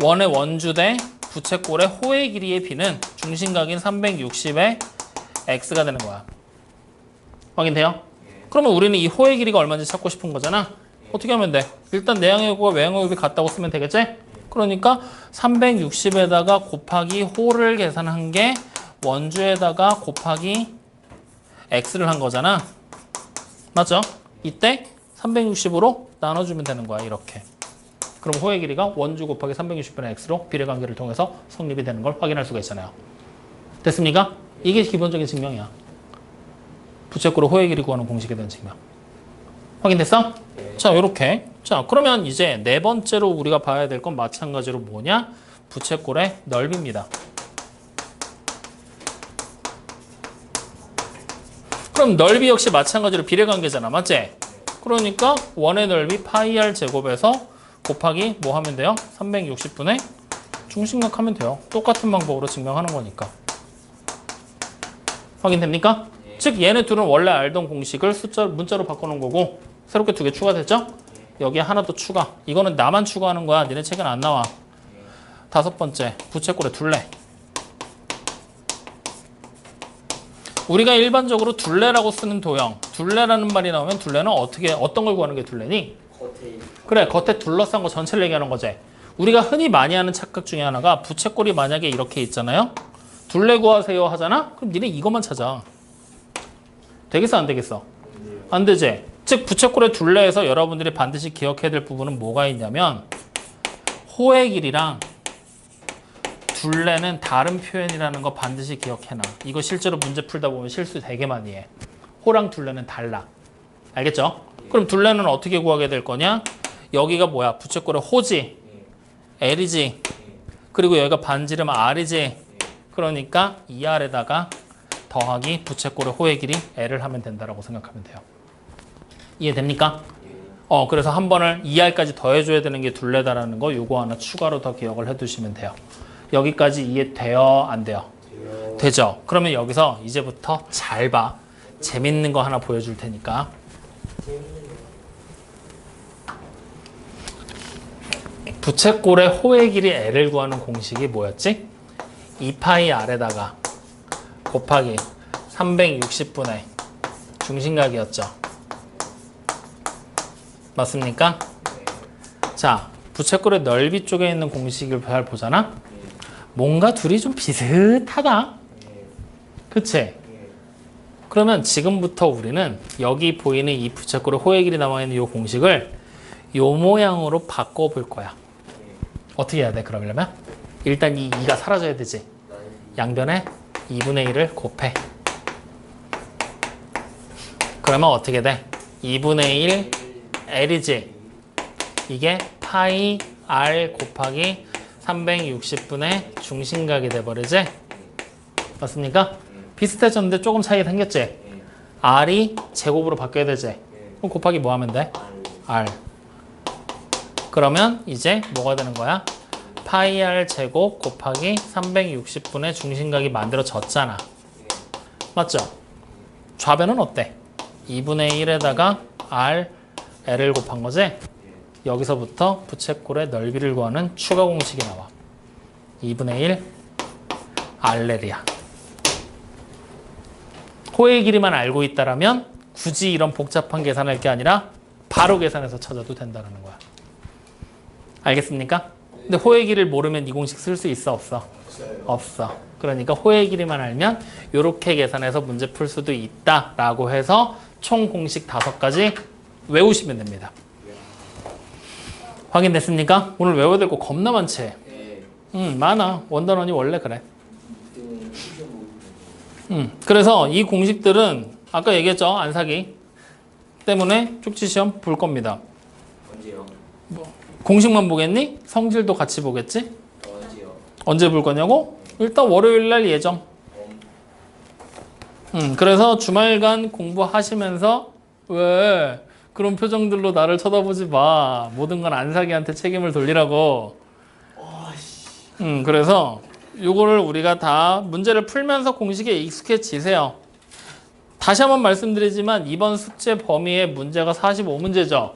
원의 원주 대 부채꼴의 호의 길이의 비는 중심각인 360의 x가 되는 거야. 확인돼요? 그러면 우리는 이 호의 길이가 얼마인지 찾고 싶은 거잖아. 어떻게 하면 돼? 일단 내항의 곱과 외항의 곱이 같다고 쓰면 되겠지? 그러니까 360에다가 곱하기 호를 계산한 게 원주에다가 곱하기 x를 한 거잖아. 맞죠? 이때 360으로 나눠주면 되는 거야. 이렇게. 그럼 호의 길이가 원주 곱하기 360분의 x로 비례관계를 통해서 성립이 되는 걸 확인할 수가 있잖아요. 됐습니까? 이게 기본적인 증명이야. 부채꼴의 호의 길이 구하는 공식에 대한 증명. 확인됐어? 자, 요렇게. 자, 그러면 이제 네 번째로 우리가 봐야 될 건 마찬가지로 뭐냐? 부채꼴의 넓이입니다. 그럼 넓이 역시 마찬가지로 비례관계잖아. 맞지? 그러니까 원의 넓이 파이 r 제곱에서 곱하기 뭐 하면 돼요? 360분의 중심각 하면 돼요. 똑같은 방법으로 증명하는 거니까. 확인됩니까? 즉 얘네 둘은 원래 알던 공식을 문자로 바꿔놓은 거고 새롭게 두 개 추가됐죠? 여기에 하나 더 추가. 이거는 나만 추가하는 거야. 니네 책엔 안 나와. 다섯 번째, 부채꼴의 둘레. 우리가 일반적으로 둘레라고 쓰는 도형, 둘레라는 말이 나오면 둘레는 어떤 걸 구하는 게 둘레니? 그래, 겉에 둘러싼 거 전체를 얘기하는 거지. 우리가 흔히 많이 하는 착각 중에 하나가 부채꼴이 만약에 이렇게 있잖아요. 둘레 구하세요 하잖아? 그럼 니네 이것만 찾아. 되겠어 안 되겠어? 안 되지. 즉 부채꼴의 둘레에서 여러분들이 반드시 기억해야 될 부분은 뭐가 있냐면 호의 길이랑 둘레는 다른 표현이라는 거 반드시 기억해놔. 이거 실제로 문제 풀다 보면 실수 되게 많이 해. 호랑 둘레는 달라. 알겠죠? 그럼 둘레는 어떻게 구하게 될 거냐? 여기가 뭐야? 부채꼴의 호지, L이지. 그리고 여기가 반지름 R이지. 그러니까 2R에다가 더하기 부채꼴의 호의 길이 L을 하면 된다라고 생각하면 돼요. 이해됩니까? 그래서 한 번을 2R까지 더해줘야 되는 게 둘레다라는 거 요거 하나 추가로 더 기억을 해두시면 돼요. 여기까지 이해돼요? 안 돼요? 되죠? 그러면 여기서 이제부터 잘 봐. 재밌는 거 하나 보여줄 테니까. 부채꼴의 호의 길이 L을 구하는 공식이 뭐였지? 2파이 R에다가 곱하기 360분의 중심각이었죠. 맞습니까? 자, 부채꼴의 넓이 쪽에 있는 공식을 잘 보잖아? 뭔가 둘이 좀 비슷하다. 그치? 그러면 지금부터 우리는 여기 보이는 이 부채꼴의 호의 길이 나와 있는 이 공식을 이 모양으로 바꿔볼 거야. 어떻게 해야 돼, 그러려면? 일단 이 2가 사라져야 되지. 양변에 2분의 1을 곱해. 그러면 어떻게 돼? 2분의 1 L이지. 이게 파이 R 곱하기 360분의 중심각이 돼버리지? 맞습니까? 비슷해졌는데 조금 차이가 생겼지? R이 제곱으로 바뀌어야 되지? 그럼 곱하기 뭐 하면 돼? R. 그러면 이제 뭐가 되는 거야? 파이 R 제곱 곱하기 360분의 중심각이 만들어졌잖아. 맞죠? 좌변은 어때? 2분의 1에다가 R, L을 곱한 거지? 여기서부터 부채꼴의 넓이를 구하는 추가 공식이 나와. 2분의 1 RL이야. 호의 길이만 알고 있다라면 굳이 이런 복잡한 계산할 게 아니라 바로 계산해서 찾아도 된다는 거야. 알겠습니까? 근데 호의 길이를 모르면 이 공식 쓸 수 있어 없어? 없어. 그러니까 호의 길이만 알면 이렇게 계산해서 문제 풀 수도 있다라고 해서 총 공식 5가지 외우시면 됩니다. 확인됐습니까? 오늘 외워야 될 거 겁나 많지? 많아. 원단원이 원래 그래. 그래서 이 공식들은 아까 얘기했죠. 안 사기 때문에 쪽지 시험 볼 겁니다. 언제요? 공식만 보겠니? 성질도 같이 보겠지? 언제요? 언제 볼 거냐고? 일단 월요일 날 예정. 그래서 주말간 공부하시면서 왜 그런 표정들로 나를 쳐다보지 마. 모든 건 안사기한테 책임을 돌리라고. 그래서 요거를 우리가 다 문제를 풀면서 공식에 익숙해지세요. 다시 한번 말씀드리지만 이번 숙제 범위의 문제가 45문제죠.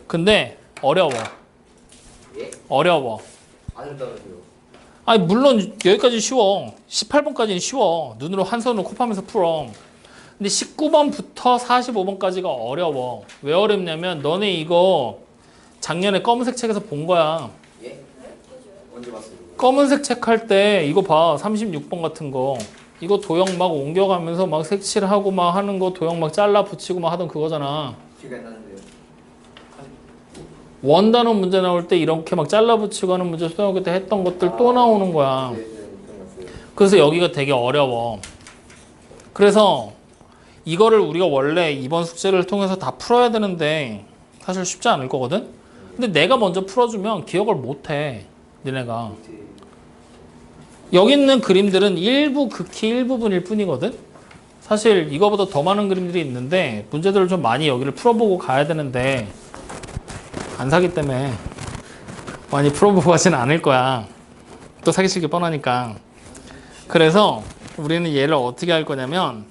근데 어려워. 예? 어려워. 안 된다면서요? 아니 물론 여기까지 쉬워. 18번까지는 쉬워. 눈으로 한 손으로 코 파면서 풀어. 근데 19번부터 45번까지가 어려워. 왜 어렵냐면 너네 이거 작년에 검은색 책에서 본 거야. 예? 언제 봤어요? 검은색 책 할 때 이거 봐. 36번 같은 거. 이거 도형 막 옮겨가면서 막 색칠하고 막 하는 거 도형 막 잘라 붙이고 막 하던 그거잖아. 기억이 안 나는데요. 원단원 문제 나올 때 이렇게 막 잘라 붙이고 하는 문제 수학할 때 했던 것들 또 나오는 거야. 네, 기억났어요. 그래서 여기가 되게 어려워. 그래서 이거를 우리가 원래 이번 숙제를 통해서 다 풀어야 되는데 사실 쉽지 않을 거거든? 근데 내가 먼저 풀어주면 기억을 못해. 니네가. 여기 있는 그림들은 일부 극히 일부분일 뿐이거든? 사실 이거보다 더 많은 그림들이 있는데 문제들을 좀 많이 여기를 풀어보고 가야 되는데 안 사기 때문에 많이 풀어보고 가지는 않을 거야. 또 사기치기 뻔하니까. 그래서 우리는 얘를 어떻게 할 거냐면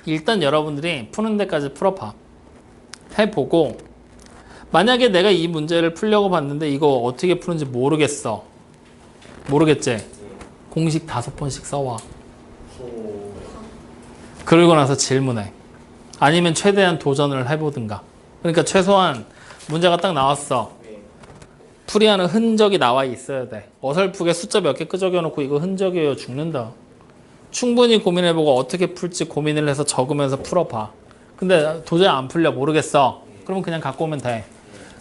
일단 여러분들이 푸는 데까지 풀어봐. 해보고 만약에 내가 이 문제를 풀려고 봤는데 이거 어떻게 푸는지 모르겠어. 모르겠지? 공식 5번씩 써와. 그러고 나서 질문해. 아니면 최대한 도전을 해보든가. 그러니까 최소한 문제가 딱 나왔어. 풀이하는 흔적이 나와 있어야 돼. 어설프게 숫자 몇 개 끄적여 놓고 이거 흔적이에요. 죽는다. 충분히 고민해보고 어떻게 풀지 고민을 해서 적으면서 풀어봐. 근데 도저히 안 풀려. 모르겠어. 그러면 그냥 갖고 오면 돼.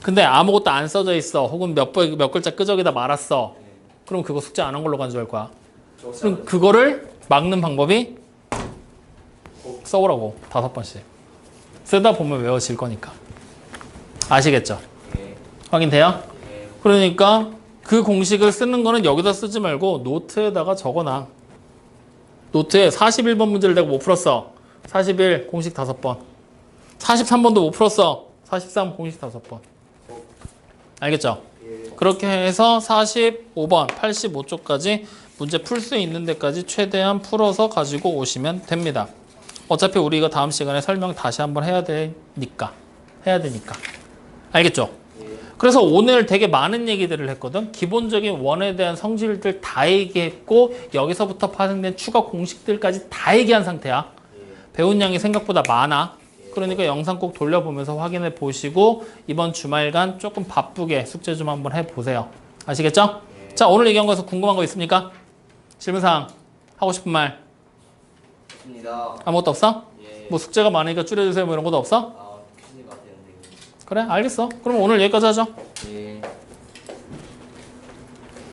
근데 아무것도 안 써져 있어. 혹은 몇 글자 끄적이다 말았어. 그럼 그거 숙제 안 한 걸로 간주할 거야. 그럼 그거를 막는 방법이 써오라고. 5번씩. 쓰다 보면 외워질 거니까. 아시겠죠? 확인돼요? 그러니까 그 공식을 쓰는 거는 여기다 쓰지 말고 노트에다가 적어놔. 노트에 41번 문제를 내가 못 풀었어. 41 공식 5번. 43번도 못 풀었어. 43 공식 5번. 알겠죠? 그렇게 해서 45번, 85쪽까지 문제 풀 수 있는 데까지 최대한 풀어서 가지고 오시면 됩니다. 어차피 우리 이거 다음 시간에 설명 다시 한번 해야 되니까. 알겠죠? 그래서 오늘 되게 많은 얘기들을 했거든. 기본적인 원에 대한 성질들 다 얘기했고 여기서부터 파생된 추가 공식들까지 다 얘기한 상태야. 배운 양이 생각보다 많아. 그러니까 영상 꼭 돌려보면서 확인해 보시고 이번 주말간 조금 바쁘게 숙제 좀 한번 해보세요. 아시겠죠? 자, 오늘 얘기한 거에서 궁금한 거 있습니까? 질문사항, 하고 싶은 말 있습니다. 아무것도 없어? 예. 뭐 숙제가 많으니까 줄여주세요 뭐 이런 것도 없어? 아, 퀴즈인 것 같아요, 선생님. 그래, 알겠어. 그럼 오늘 여기까지 하죠. 예.